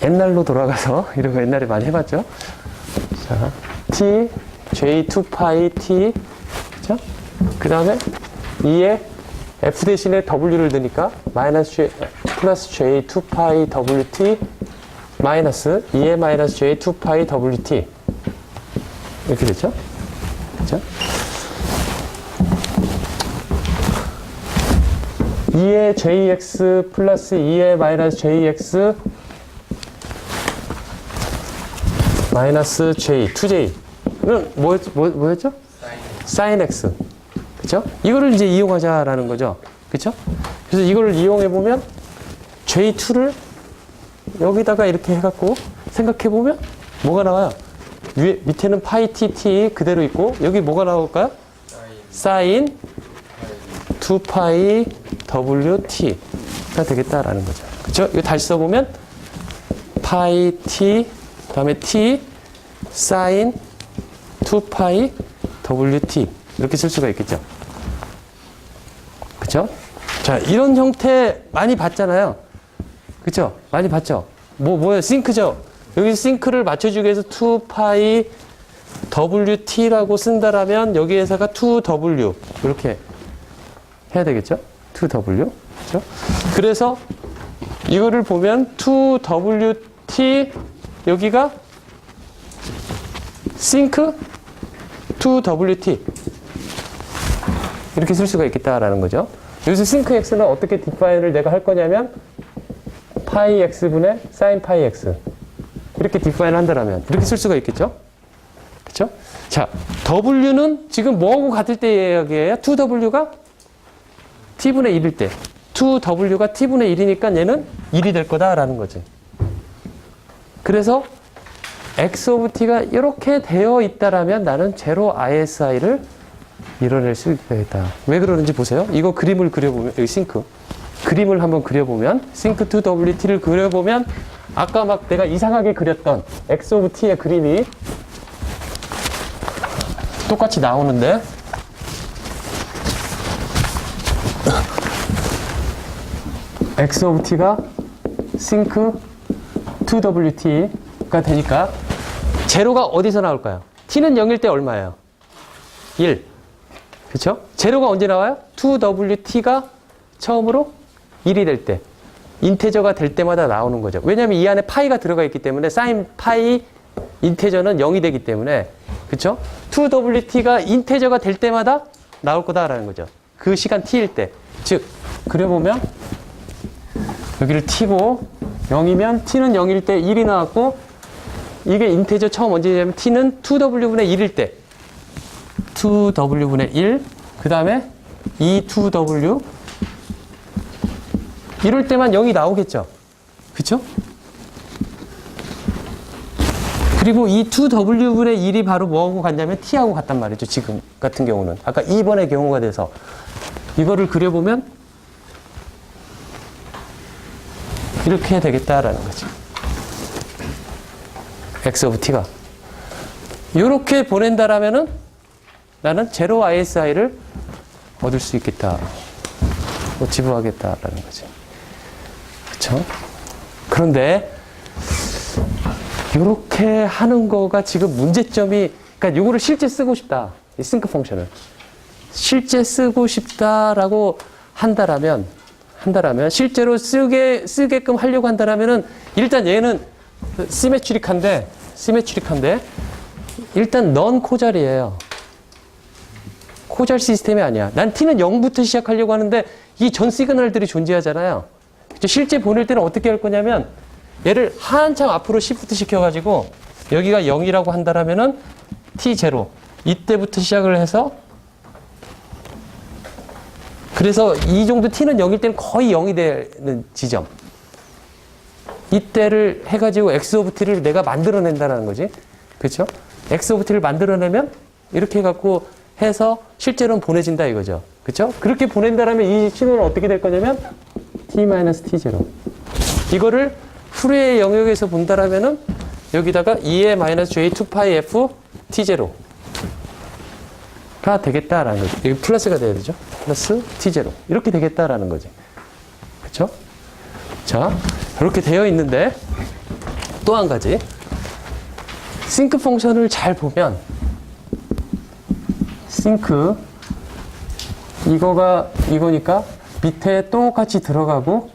옛날로 돌아가서 이런 거 옛날에 많이 해봤죠? 자, T, J2파이 T, 그쵸? 그 다음에 2에 F 대신에 W를 넣으니까 마이너스 플러스 j 2파이 wt 마이너스 2의 마이너스 j 2파이 wt 이렇게 됐죠? 그죠? 2의 jx 플러스 2의 마이너스 jx 마이너스 j, 2j는 뭐였죠? sin x. 그쵸? 이거를 이제 이용하자라는 거죠. 그쵸? 그래서 이거를 이용해보면 j2를 여기다가 이렇게 해갖고 생각해보면 뭐가 나와요? 위에, 밑에는 파이 tt 그대로 있고 여기 뭐가 나올까요? sin 2파이 wt가 되겠다라는 거죠. 그쵸? 이거 다시 써보면 파이 t 다음에 t sin 2파이 wt 이렇게 쓸 수가 있겠죠. 그쵸? 자, 이런 형태 많이 봤잖아요. 그쵸? 많이 봤죠? 뭐예요? 싱크죠? 여기 싱크를 맞춰주기 위해서 2파이 wt라고 쓴다라면 여기에서가 2w 이렇게 해야 되겠죠? 2w. 그쵸? 그래서 이거를 보면 2wt 여기가 싱크 2wt 이렇게 쓸 수가 있겠다라는 거죠. 여기서 싱크 x는 어떻게 디파인을 내가 할 거냐면 파이 x분의 sin 파이 x 이렇게 디파인 한다라면 이렇게 쓸 수가 있겠죠. 그렇죠? 자, w는 지금 뭐하고 같을 때 이야기예요? 2w가 t분의 1일 때 2w가 t분의 1이니까 얘는 1이 될 거다라는 거지. 그래서 x of t가 이렇게 되어 있다라면 나는 제로 ISI를 이뤄낼 수 있겠다. 왜 그러는지 보세요. 이거 그림을 그려보면, 여기 싱크. 그림을 한번 그려보면, 싱크 2WT를 그려보면, 아까 막 내가 이상하게 그렸던 x of t의 그림이 똑같이 나오는데, x of t가 싱크 2WT가 되니까, 제로가 어디서 나올까요? t는 0일 때 얼마예요? 1. 그쵸? 제로가 언제 나와요? 2wt가 처음으로 1이 될 때, 인테저가 될 때마다 나오는 거죠. 왜냐하면 이 안에 파이가 들어가 있기 때문에 sin 파이 인테저는 0이 되기 때문에, 그쵸? 2wt가 인테저가 될 때마다 나올 거다라는 거죠. 그 시간 t일 때. 즉, 그려보면 여기를 t고 0이면 t는 0일 때 1이 나왔고 이게 인테저 처음 언제냐면 t는 2w분의 1일 때 2w분의 1, 그 다음에 2w 이럴 때만 0이 나오겠죠. 그쵸? 그리고 이 2w분의 1이 바로 뭐하고 같냐면 t하고 같단 말이죠. 지금 같은 경우는. 아까 2번의 경우가 돼서 이거를 그려보면 이렇게 되겠다라는 거죠. x of t가. 이렇게 보낸다라면은 나는 제로 ISI를 얻을 수 있겠다. 지부하겠다라는 거지. 그쵸? 그런데, 이렇게 하는 거가 지금 문제점이, 그러니까 요거를 실제 쓰고 싶다. 이 싱크 펑션을. 실제 쓰고 싶다라고 한다라면, 실제로 쓰게끔 하려고 한다라면은, 일단 얘는 시메트릭한데, 일단 넌 코잘이에요. 코잘 시스템이 아니야. 난 t는 0부터 시작하려고 하는데 이 전 시그널들이 존재하잖아요. 실제 보낼 때는 어떻게 할 거냐면 얘를 한참 앞으로 시프트 시켜가지고 여기가 0이라고 한다라면은 t0 이때부터 시작을 해서 그래서 이 정도 t는 0일 때는 거의 0이 되는 지점 이때를 해가지고 x of t를 내가 만들어낸다는 거지. 그렇죠? x of t를 만들어내면 이렇게 해갖고 해서 실제로는 보내진다 이거죠. 그렇죠? 그렇게 보낸다라면 이 신호는 어떻게 될 거냐면 t-t0 이거를 프리의 영역에서 본다라면은 여기다가 2의 마이너스 j 2파이 f t0가 되겠다라는 거죠. 여기 플러스가 돼야 되죠. 플러스 t0 이렇게 되겠다라는 거지. 그렇죠? 자, 이렇게 되어 있는데 또 한 가지 싱크 펑션을 잘 보면 싱크 이거니까 밑에 똑같이 들어가고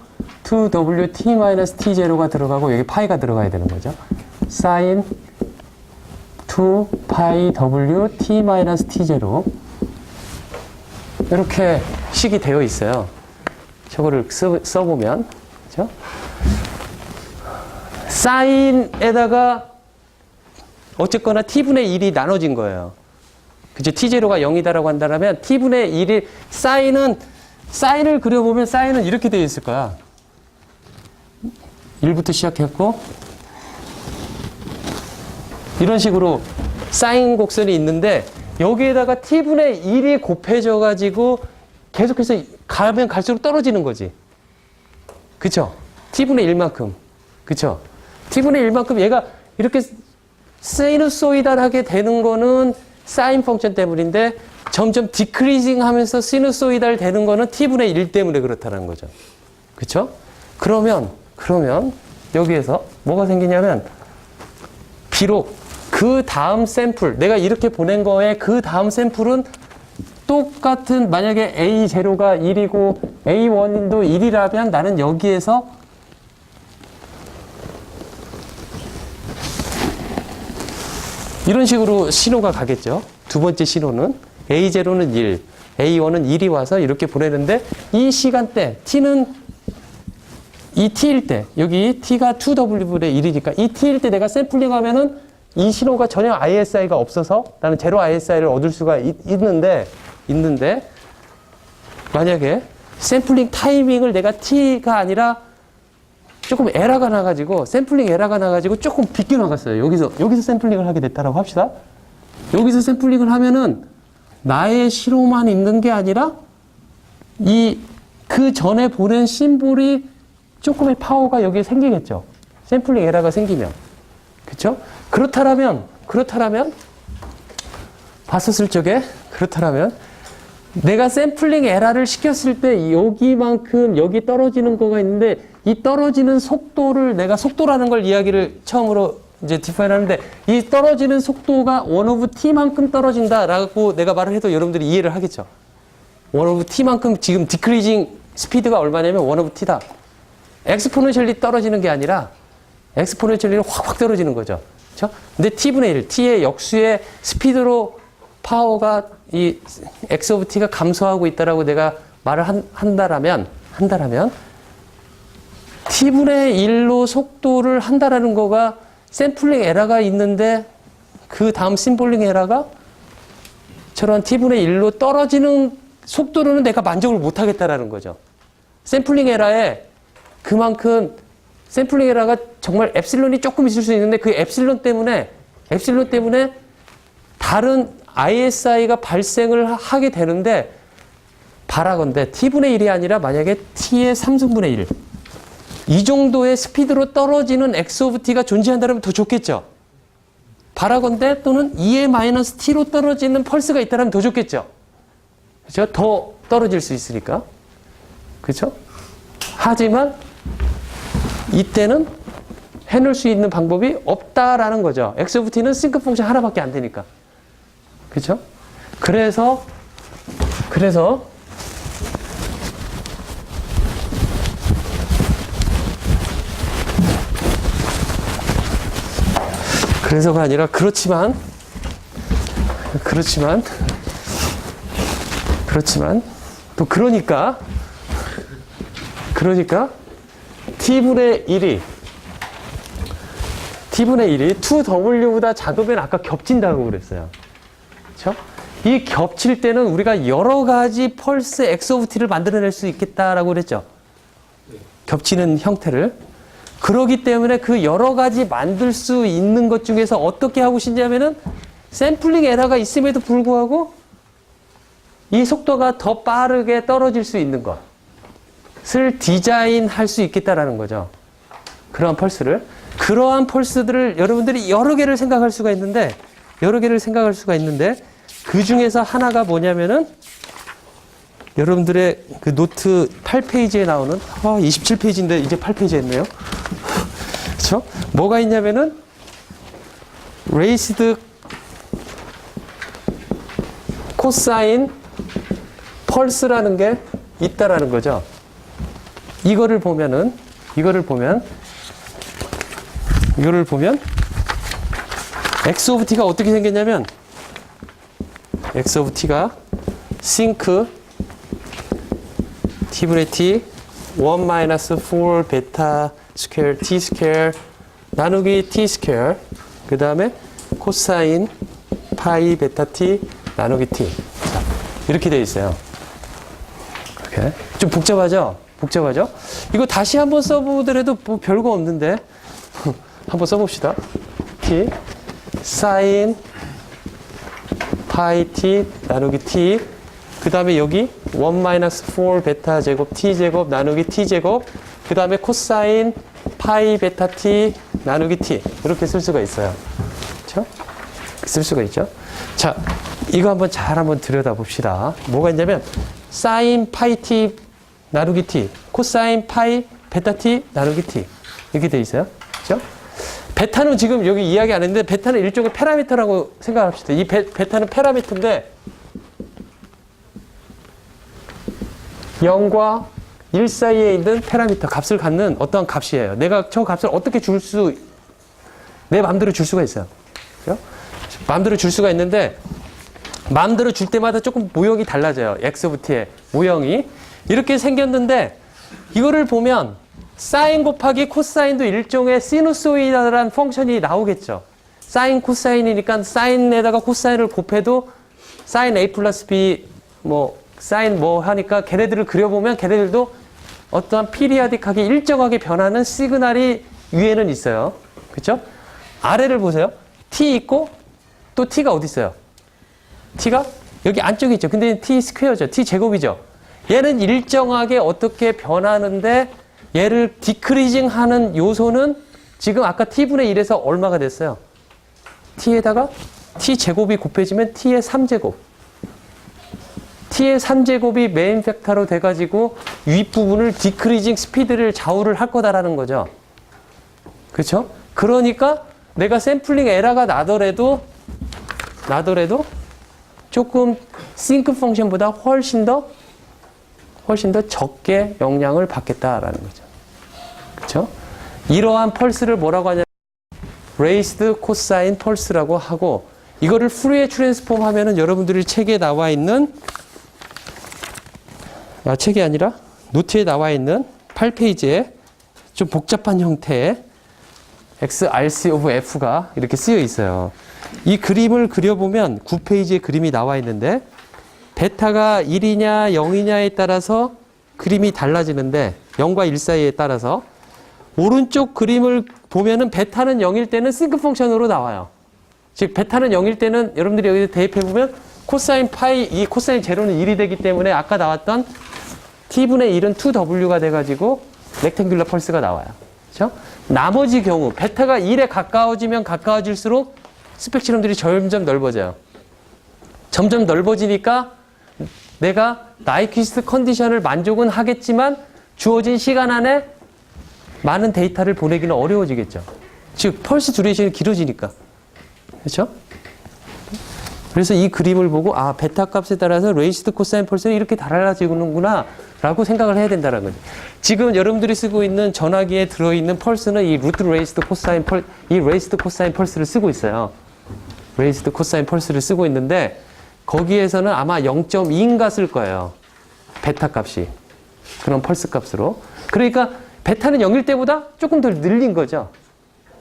2wt-t0가 들어가고 여기 파이가 들어가야 되는 거죠. sin 2πwt-t0 이렇게 식이 되어 있어요. 저거를 써보면 그렇죠? 사인에다가 어쨌거나 t분의 1이 나눠진 거예요. 그죠? t0가 0이다라고 한다면 t분의 1이 사인을 그려보면 사인은 이렇게 되어 있을 거야. 1부터 시작했고 이런 식으로 사인 곡선이 있는데 여기에다가 t분의 1이 곱해져 가지고 계속해서 가면 갈수록 떨어지는 거지. 그쵸? t분의 1만큼. 그쵸? t분의 1만큼 얘가 이렇게 시누소이달하게 되는 거는 사인 펑션 때문인데 점점 디크리징 하면서 시누소이달 되는 거는 t분의 1 때문에 그렇다는 거죠. 그쵸? 그러면 여기에서 뭐가 생기냐면 비록 그 다음 샘플, 내가 이렇게 보낸 거에 그 다음 샘플은 똑같은 만약에 A0가 1이고 A1도 1이라면 나는 여기에서 이런 식으로 신호가 가겠죠. 두 번째 신호는 A0는 1, A1은 1이 와서 이렇게 보내는데 이 시간대 T는 이 T일 때 여기 T가 2W분의 1이니까 이 T일 때 내가 샘플링 하면은 이 신호가 전혀 ISI가 없어서 나는 제로 ISI를 얻을 수가 있는데 만약에 샘플링 타이밍을 내가 T가 아니라 조금 에러가 나가지고 샘플링 에러가 나가지고 조금 비껴나갔어요. 여기서 샘플링을 하게 됐다라고 합시다. 여기서 샘플링을 하면은 나의 신호만 있는 게 아니라 그 전에 보낸 심볼이 조금의 파워가 여기에 생기겠죠. 샘플링 에러가 생기면. 그렇죠? 그렇다라면 봤었을 적에 그렇다라면 내가 샘플링 에러를 시켰을 때 여기만큼 여기 떨어지는 거가 있는데 이 떨어지는 속도를 내가 속도라는 걸 이야기를 처음으로 이제 디파인 하는데 이 떨어지는 속도가 1 오브 t만큼 떨어진다라고 내가 말을 해도 여러분들이 이해를 하겠죠. 1 오브 t만큼 지금 디크리징 스피드가 얼마냐면 1 오브 t다. 엑스포넨셜리 떨어지는 게 아니라 엑스포넨셜리는 확 떨어지는 거죠. 그렇죠? 근데 t분의 1, t의 역수의 스피드로 파워가 이 x 오브 t가 감소하고 있다라고 내가 말을 한다라면 t분의 1로 속도를 한다라는 거가 샘플링 에러가 있는데 그 다음 심볼링 에러가 저런 t분의 1로 떨어지는 속도로는 내가 만족을 못 하겠다라는 거죠. 샘플링 에러에 그만큼 샘플링 에러가 정말 엡실론이 조금 있을 수 있는데 그 엡실론 때문에 다른 ISI가 발생을 하게 되는데 바라건대 t분의 1이 아니라 만약에 t의 3승분의 1 이 정도의 스피드로 떨어지는 x 오브 t가 존재한다면 더 좋겠죠. 바라건대 또는 2의 마이너스 t로 떨어지는 펄스가 있다면 더 좋겠죠. 그렇죠? 더 떨어질 수 있으니까. 그렇죠? 하지만 이때는 해놓을 수 있는 방법이 없다라는 거죠. x 오브 t는 싱크 펑션 하나밖에 안 되니까. 그렇죠? 그래서 그래서가 아니라 그렇지만 또 그러니까 t분의 1이 2w보다 작으면 아까 겹친다고 그랬어요. 그렇죠? 이 겹칠 때는 우리가 여러 가지 펄스 x 오브 t를 만들어낼 수 있겠다라고 그랬죠. 겹치는 형태를. 그러기 때문에 그 여러 가지 만들 수 있는 것 중에서 어떻게 하고 싶냐면은 샘플링 에러가 있음에도 불구하고 이 속도가 더 빠르게 떨어질 수 있는 것을 디자인할 수 있겠다라는 거죠. 그러한 펄스들을 여러분들이 여러 개를 생각할 수가 있는데 그 중에서 하나가 뭐냐면은 여러분들의 그 노트 8페이지에 나오는 27페이지인데 이제 8페이지 했네요. 그렇죠? 뭐가 있냐면은 레이스드 코사인 펄스라는 게 있다라는 거죠. 이거를 보면 x of t가 어떻게 생겼냐면 x of t가 sinc t분의 t 1 마이너스 4 베타 스퀘어 t 스퀘어 나누기 t 스퀘어 그 다음에 코사인 파이 베타 t 나누기 t 자, 이렇게 되어 있어요. 이렇게. 좀 복잡하죠? 이거 다시 한번 써보더라도 뭐 별거 없는데 한번 써봅시다. t 사인 파이 t 나누기 t 그 다음에 여기 1 마이너스 4 베타 제곱 t 제곱 나누기 t 제곱 그 다음에 코사인 파이 베타 t 나누기 t 이렇게 쓸 수가 있어요. 그렇죠? 쓸 수가 있죠. 자, 이거 한번 들여다봅시다. 뭐가 있냐면 사인 파이 t 나누기 t 코사인 파이 베타 t 나누기 t 이렇게 돼 있어요. 그렇죠? 베타는 지금 여기 이야기 안 했는데 베타는 일종의 파라미터라고 생각합시다. 이 베타는 파라미터인데 0과 1 사이에 있는 파라미터 값을 갖는 어떠한 값이에요. 내가 저 값을 어떻게 내 마음대로 줄 수가 있어요. 그렇죠? 마음대로 줄 수가 있는데 마음대로 줄 때마다 조금 모형이 달라져요. x of t의 모형이 이렇게 생겼는데 이거를 보면 사인 곱하기 코사인도 일종의 시누소이드라는 펑션이 나오겠죠. 사인 코사인이니까 사인에다가 코사인을 곱해도 사인 a 플러스 b 사인 하니까 걔네들을 그려보면 걔네들도 어떠한 피리아딕하게 일정하게 변하는 시그널이 위에는 있어요. 그렇죠? 아래를 보세요. t 있고 또 t가 어디 있어요? t가 여기 안쪽에 있죠. 근데 t 스퀘어죠. t 제곱이죠. 얘는 일정하게 어떻게 변하는데 얘를 디크리징 하는 요소는 지금 아까 t분의 1에서 얼마가 됐어요? t에다가 t 제곱이 곱해지면 t의 3제곱. t의 3제곱이 메인 팩터로 돼가지고 윗부분을 디크리징 스피드를 좌우를 할 거다라는 거죠. 그렇죠? 그러니까 내가 샘플링 에러가 나더라도 조금 싱크 펑션보다 훨씬 더 적게 영향을 받겠다라는 거죠. 그렇죠? 이러한 펄스를 뭐라고 하냐면 레이스드 코사인 펄스라고 하고 이거를 푸리에 트랜스폼 하면은 여러분들이 책에 나와 있는 책이 아니라 노트에 나와 있는 8페이지에 좀 복잡한 형태의 XRC of F가 이렇게 쓰여 있어요. 이 그림을 그려보면 9페이지에 그림이 나와 있는데 베타가 1이냐 0이냐에 따라서 그림이 달라지는데 0과 1 사이에 따라서 오른쪽 그림을 보면은 베타는 0일 때는 싱크 펑션으로 나와요. 즉 베타는 0일 때는 여러분들이 여기 대입해 보면 코사인 파이 이 코사인 제로는 1이 되기 때문에 아까 나왔던 t분의 1은 2w가 돼가지고 렉탱귤러 펄스가 나와요. 그렇죠? 나머지 경우 베타가 1에 가까워지면 가까워질수록 스펙트럼들이 점점 넓어져요. 점점 넓어지니까 내가 나이퀴스트 컨디션을 만족은 하겠지만 주어진 시간 안에 많은 데이터를 보내기는 어려워지겠죠. 즉 펄스 듀레이션이 길어지니까. 그렇죠? 그래서 이 그림을 보고 베타 값에 따라서 레이스드 코사인 펄스는 이렇게 달라지는구나 라고 생각을 해야 된다는 거죠. 지금 여러분들이 쓰고 있는 전화기에 들어있는 펄스는 이 루트 레이스드 코사인 레이스드 코사인 펄스를 쓰고 있어요. 레이스드 코사인 펄스를 쓰고 있는데 거기에서는 아마 0.2인가 쓸 거예요. 베타 값이. 그런 펄스 값으로. 그러니까 베타는 0일 때보다 조금 더 늘린 거죠.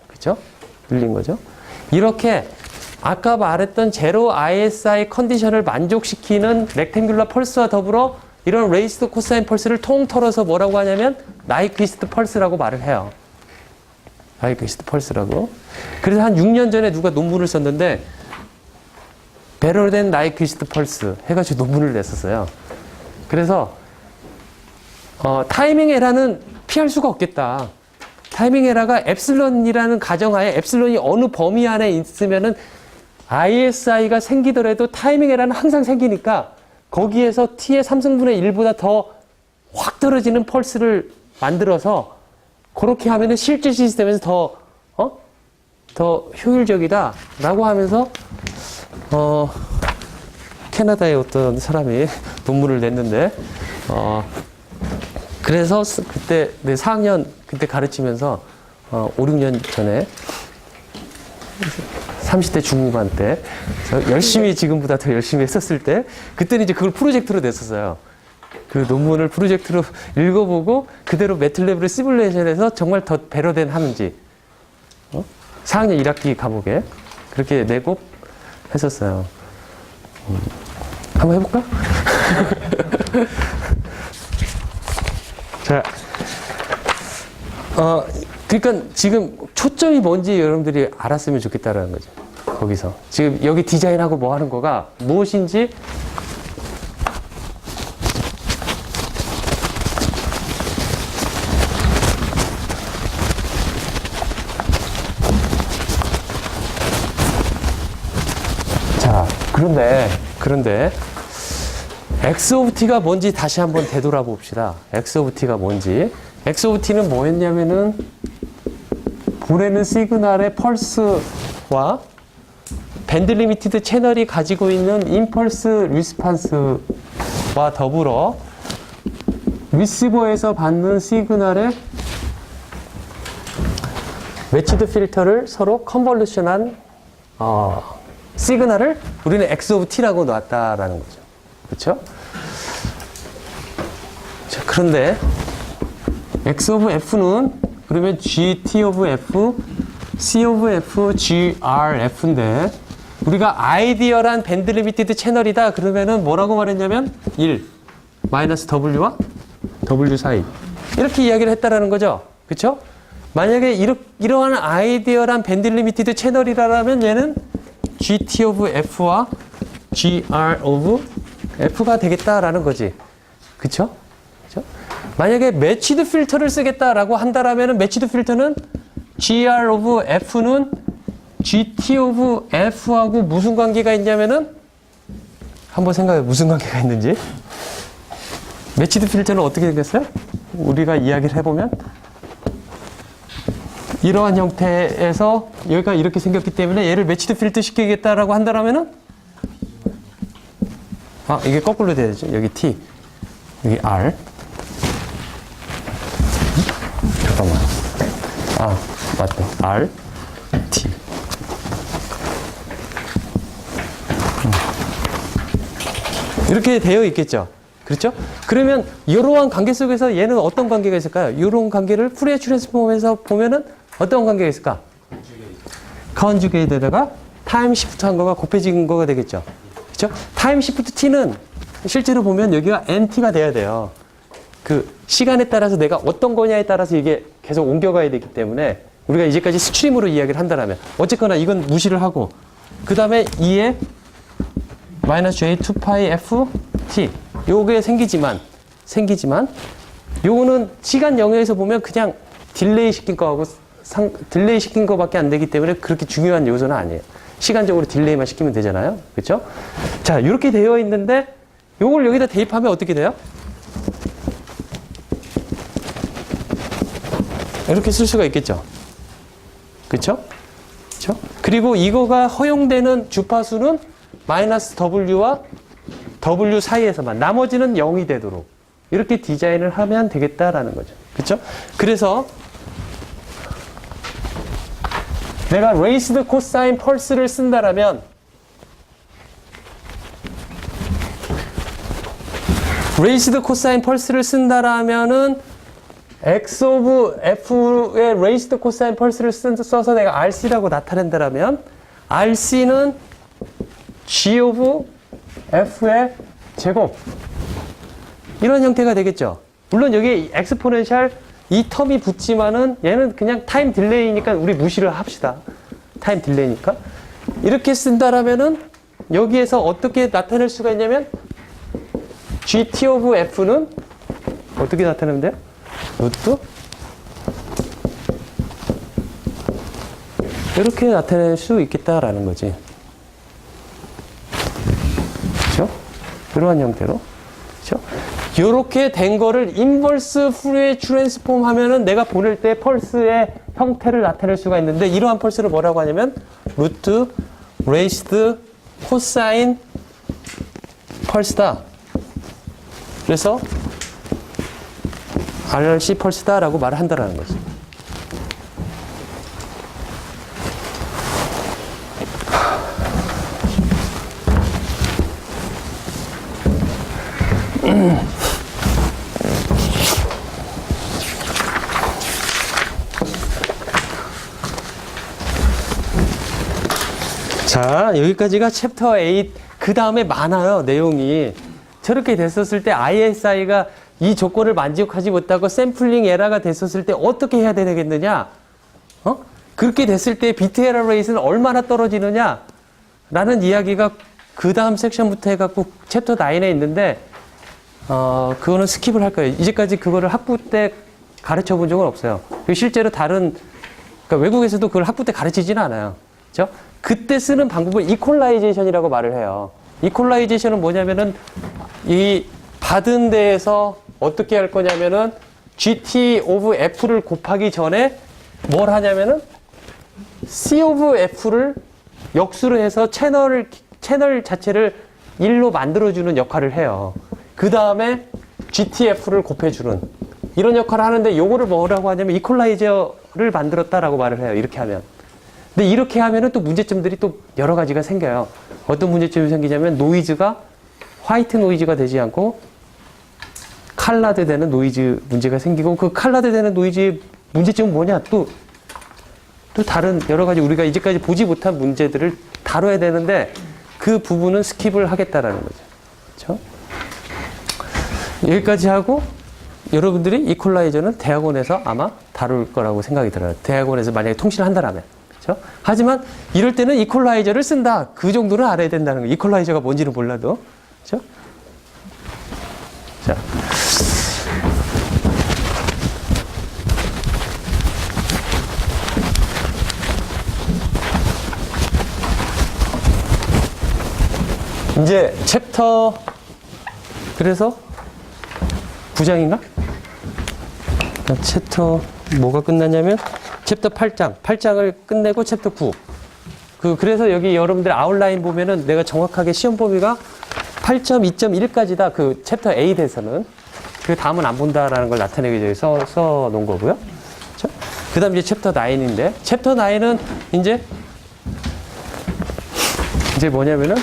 그렇죠? 늘린 거죠. 이렇게 아까 말했던 제로 ISI 컨디션을 만족시키는 렉탱귤러 펄스와 더불어 이런 레이스드 코사인 펄스를 통틀어서 뭐라고 하냐면 나이퀴스트 펄스라고 말을 해요. 나이퀴스트 펄스라고. 그래서 한 6년 전에 누가 논문을 썼는데 better than 나이퀴스트 펄스 해가지고 논문을 냈었어요. 그래서 타이밍 에러는 피할 수가 없겠다. 타이밍 에러가 엡실론이라는 가정하에 엡실론이 어느 범위 안에 있으면은 ISI가 생기더라도 타이밍 에러는 항상 생기니까 거기에서 t의 3승분의 1보다 더 확 떨어지는 펄스를 만들어서 그렇게 하면은 실제 시스템에서 더 효율적이다라고 하면서 캐나다의 어떤 사람이 논문을 냈는데 그래서 그때 내 4학년 그때 가르치면서 5, 6년 전에 30대 중후반 때 열심히 지금보다 더 열심히 했었을 때 그때는 이제 그걸 프로젝트로 냈었어요. 그 논문을 프로젝트로 읽어보고 그대로 매틀랩으로 시뮬레이션해서 정말 더 배려된 하는지 4학년 1학기 과목에 그렇게 내고 했었어요. 한번 해볼까? 자, 그러니까 지금 초점이 뭔지 여러분들이 알았으면 좋겠다라는 거죠. 거기서 지금 여기 디자인하고 뭐 하는 거가 무엇인지 자, 그런데 X of t가 뭔지 다시 한번 되돌아봅시다. X of t가 뭔지. X of t는 뭐였냐면은 보내는 시그널의 펄스와 밴드 리미티드 채널이 가지고 있는 임펄스 리스판스와 더불어 리시버에서 받는 시그널의 매치드 필터를 서로 컨볼루션한 시그널을 우리는 X of t라고 놨다라는 거죠. 그렇죠? 자, 그런데 X of F는 그러면 GT of F, C of F, GR F인데 우리가 아이디얼한 밴드 리미티드 채널이다 그러면은 뭐라고 말했냐면 1 마이너스 W와 W 사이 이렇게 이야기를 했다라는 거죠. 그렇죠? 만약에 이러한 아이디얼한 밴드 리미티드 채널이라면 얘는 GT of F와 GR of F가 되겠다라는 거지. 그쵸? 그쵸? 만약에 매치드 필터를 쓰겠다라고 한다라면 매치드 필터는 GR of F는 GT of F하고 무슨 관계가 있냐면은 한번 생각해 무슨 관계가 있는지. 매치드 필터는 어떻게 생겼어요? 우리가 이야기를 해보면 이러한 형태에서 여기가 이렇게 생겼기 때문에 얘를 매치드 필터 시키겠다라고 한다라면은 이게 거꾸로 돼야죠. 여기 T, 여기 R. 잠깐만. 맞다. R, T. 이렇게 되어 있겠죠. 그렇죠? 그러면 이러한 관계 속에서 얘는 어떤 관계가 있을까요? 이런 관계를 푸리에 트랜스폼에서 보면은 어떤 관계가 있을까? 컨주게이트에다가 타임 시프트 한 거가 곱해진 거가 되겠죠. 그렇죠? 타임 시프트 t는 실제로 보면 여기가 nt가 돼야 돼요. 그 시간에 따라서 내가 어떤 거냐에 따라서 이게 계속 옮겨가야 되기 때문에 우리가 이제까지 스트림으로 이야기를 한다면 어쨌거나 이건 무시를 하고 그 다음에 2에 마이너스 j 2파이 f t 요게 생기지만 요거는 시간 영역에서 보면 그냥 딜레이 시킨 거하고 딜레이 시킨 거밖에 안 되기 때문에 그렇게 중요한 요소는 아니에요. 시간적으로 딜레이만 시키면 되잖아요. 그렇죠? 자, 이렇게 되어 있는데 요걸 여기다 대입하면 어떻게 돼요? 이렇게 쓸 수가 있겠죠. 그렇죠? 그렇죠? 그리고 이거가 허용되는 주파수는 마이너스 W와 W 사이에서만 나머지는 0이 되도록 이렇게 디자인을 하면 되겠다라는 거죠. 그렇죠? 그래서 내가 레이스드 코사인 펄스를 쓴다라면 레이스드 코사인 펄스를 쓴다라면은 X of F의 레이스드 코사인 펄스를 써서 내가 RC라고 나타낸다라면 RC는 G of F의 제곱 이런 형태가 되겠죠. 물론 여기 엑스포넨셜 이 텀이 붙지만은 얘는 그냥 타임 딜레이니까 우리 무시를 합시다. 타임 딜레이니까. 이렇게 쓴다라면은 여기에서 어떻게 나타낼 수가 있냐면 GT of F는 어떻게 나타내면 돼요? 루트 이렇게 나타낼 수 있겠다라는 거지. 그렇죠? 이러한 형태로. 그렇죠? 이렇게 된 거를 인버스 푸리에 트랜스폼 하면은 내가 보낼 때 펄스의 형태를 나타낼 수가 있는데 이러한 펄스를 뭐라고 하냐면 루트 레이스드 코사인 펄스다. 그래서 RRC 펄스다라고 말을 한다라는 거죠. 자, 여기까지가 챕터 8. 그 다음에 많아요, 내용이. 저렇게 됐었을 때 ISI가 이 조건을 만족하지 못하고 샘플링 에러가 됐었을 때 어떻게 해야 되겠느냐? 그렇게 됐을 때 비트 에러 레이트는 얼마나 떨어지느냐? 라는 이야기가 그 다음 섹션부터 해갖고 챕터 9에 있는데, 그거는 스킵을 할 거예요. 이제까지 그거를 학부 때 가르쳐 본 적은 없어요. 실제로 그러니까 외국에서도 그걸 학부 때 가르치지는 않아요. 그죠? 그때 쓰는 방법을 이퀄라이제이션이라고 말을 해요. 이퀄라이제이션은 뭐냐면은 이 받은 데에서 어떻게 할 거냐면은 GT of F를 곱하기 전에 뭘 하냐면은 C of F를 역수로 해서 채널 자체를 1로 만들어주는 역할을 해요. 그 다음에 GTF를 곱해주는 이런 역할을 하는데 요거를 뭐라고 하냐면 이퀄라이저를 만들었다라고 말을 해요. 이렇게 하면. 근데 이렇게 하면은 또 문제점들이 또 여러 가지가 생겨요. 어떤 문제점이 생기냐면 노이즈가 화이트 노이즈가 되지 않고 칼라드 되는 노이즈 문제가 생기고 그 칼라드 되는 노이즈의 문제점은 뭐냐? 또 다른 여러 가지 우리가 이제까지 보지 못한 문제들을 다뤄야 되는데 그 부분은 스킵을 하겠다라는 거죠. 그렇죠? 여기까지 하고 여러분들이 이퀄라이저는 대학원에서 아마 다룰 거라고 생각이 들어요. 대학원에서 만약에 통신을 한다라면. 그렇죠? 하지만 이럴 때는 이퀄라이저를 쓴다. 그 정도는 알아야 된다는 거예요. 이퀄라이저가 뭔지는 몰라도. 그렇죠? 자. 이제 챕터 그래서 9장인가? 챕터 뭐가 끝나냐면 챕터 8장을 끝내고 챕터 9. 그래서 여기 여러분들 아웃라인 보면은 내가 정확하게 시험 범위가 8.2.1까지다. 그 챕터 8에서는 그 다음은 안 본다라는 걸 나타내기 위해서 써 놓은 거고요. 그 다음 이제 챕터 9인데 챕터 9은 이제 뭐냐면은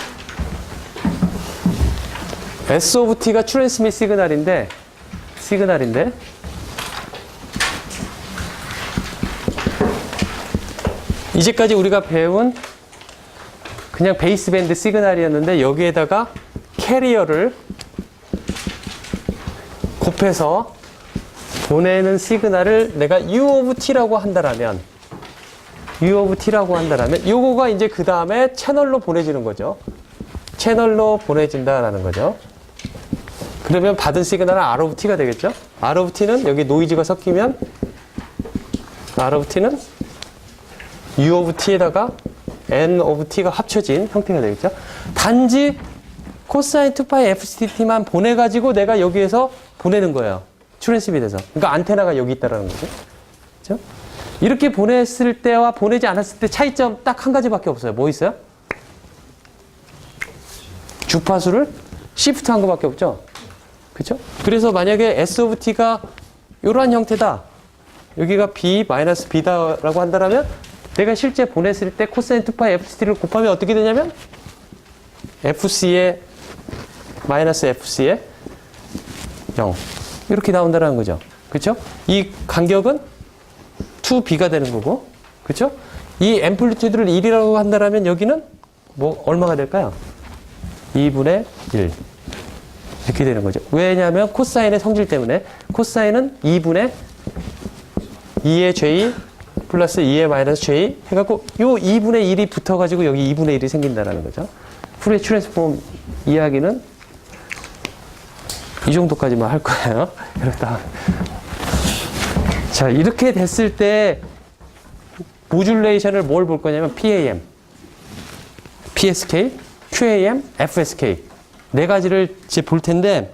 S of T가 트랜스밋 시그널인데 이제까지 우리가 배운 그냥 베이스밴드 시그널이었는데 여기에다가 캐리어를 곱해서 보내는 시그널을 내가 U of T라고 한다라면 요거가 이제 그 다음에 채널로 보내지는 거죠. 채널로 보내진다라는 거죠. 그러면 받은 시그널은 R of T가 되겠죠? R of T는 여기 노이즈가 섞이면 R of T는 U of T에다가 N of T가 합쳐진 형태가 되겠죠? 단지 코사인 2파이 FCT만 보내가지고 내가 여기에서 보내는 거예요. 트랜스밋에서. 그러니까 안테나가 여기 있다라는 거죠. 그렇죠? 이렇게 보냈을 때와 보내지 않았을 때 차이점 딱 한 가지밖에 없어요. 뭐 있어요? 주파수를 시프트 한 것밖에 없죠. 그렇죠? 그래서 만약에 S of T가 이러한 형태다. 여기가 B-B다라고 한다면 내가 실제 보냈을 때 코사인 2파이 FCT를 곱하면 어떻게 되냐면 FC의 마이너스 FC의 0 이렇게 나온다는 거죠. 그렇죠? 이 간격은 2B가 되는 거고 그렇죠? 이 앰플리튜드를 1이라고 한다면 여기는 뭐 얼마가 될까요? 2분의 1 이렇게 되는 거죠. 왜냐하면 코사인의 성질 때문에 코사인은 2분의 2의 J 플러스 2의 마이너스 J 해갖고 요 2분의 1이 붙어가지고 여기 2분의 1이 생긴다는 거죠. 푸리에 트랜스폼 이야기는 이 정도까지만 할 거예요. 이렇다. 자, 이렇게 됐을 때 모듈레이션을 뭘 볼 거냐면 PAM, PSK, QAM, FSK 네 가지를 이제 볼 텐데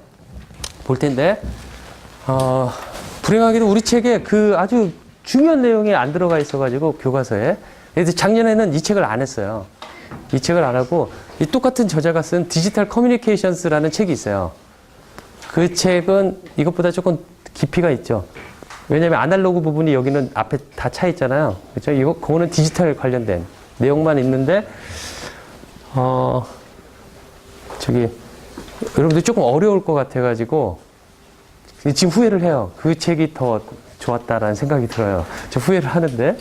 불행하게도 우리 책에 그 아주 중요한 내용이 안 들어가 있어가지고 교과서에 그래서 작년에는 이 책을 안 했어요. 이 책을 안 하고 이 똑같은 저자가 쓴 디지털 커뮤니케이션스라는 책이 있어요. 그 책은 이것보다 조금 깊이가 있죠. 왜냐하면 아날로그 부분이 여기는 앞에 다 차 있잖아요. 그렇죠? 그거는 디지털 관련된 내용만 있는데, 여러분들 조금 어려울 것 같아가지고, 지금 후회를 해요. 그 책이 더 좋았다라는 생각이 들어요. 저 후회를 하는데,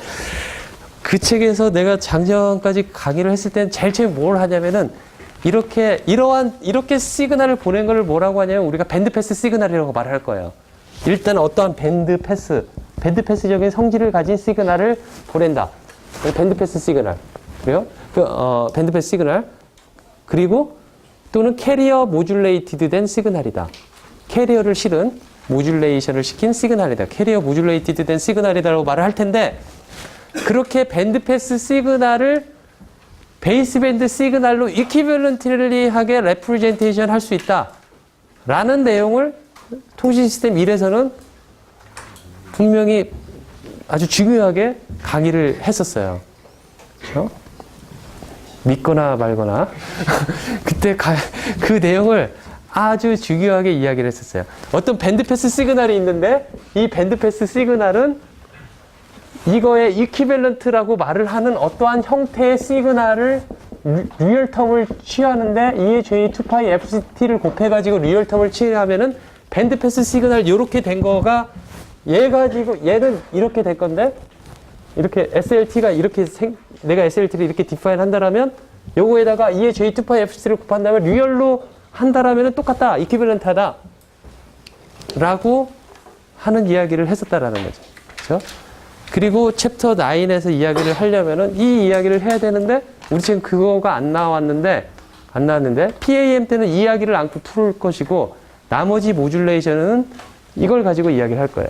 그 책에서 내가 작년까지 강의를 했을 때는 제일 처음에 뭘 하냐면은, 이렇게 시그널을 보낸 걸 뭐라고 하냐면, 우리가 밴드 패스 시그널이라고 말을 할 거예요. 일단 어떠한 밴드 패스적인 성질을 가진 시그널을 보낸다. 밴드 패스 시그널. 그래요? 밴드 패스 시그널. 그리고 또는 캐리어 모듈레이티드 된 시그널이다. 캐리어를 실은 모듈레이션을 시킨 시그널이다. 캐리어 모듈레이티드 된 시그널이다라고 말을 할 텐데, 그렇게 밴드 패스 시그널을 베이스밴드 시그널로 이퀴벌런트리하게 레프레젠테이션 할 수 있다. 라는 내용을 통신 시스템 1에서는 분명히 아주 중요하게 강의를 했었어요. 그렇죠? 믿거나 말거나. 그때 그 내용을 아주 중요하게 이야기를 했었어요. 어떤 밴드 패스 시그널이 있는데, 이 밴드 패스 시그널은 이거의 이퀴밸런트라고 말을 하는 어떠한 형태의 시그널을 리얼텀을 취하는데, 이에 J2파이 FCT를 곱해가지고 리얼텀을 취하면은 밴드 패스 시그널 이렇게 된 거가 얘는 이렇게 될 건데, 이렇게 SLT가 이렇게 내가 SLT를 이렇게 디파인 한다라면, 요거에다가 이에 J2파이 FCT를 곱한다면 리얼로 한다라면 똑같다, 이퀴밸런트하다 라고 하는 이야기를 했었다라는 거죠. 그렇죠? 그리고 챕터 9에서 이야기를 하려면은 이 이야기를 해야 되는데, 우리 지금 그거가 안 나왔는데 PAM 때는 이 이야기를 안고 풀 것이고, 나머지 모듈레이션은 이걸 가지고 이야기를 할 거예요.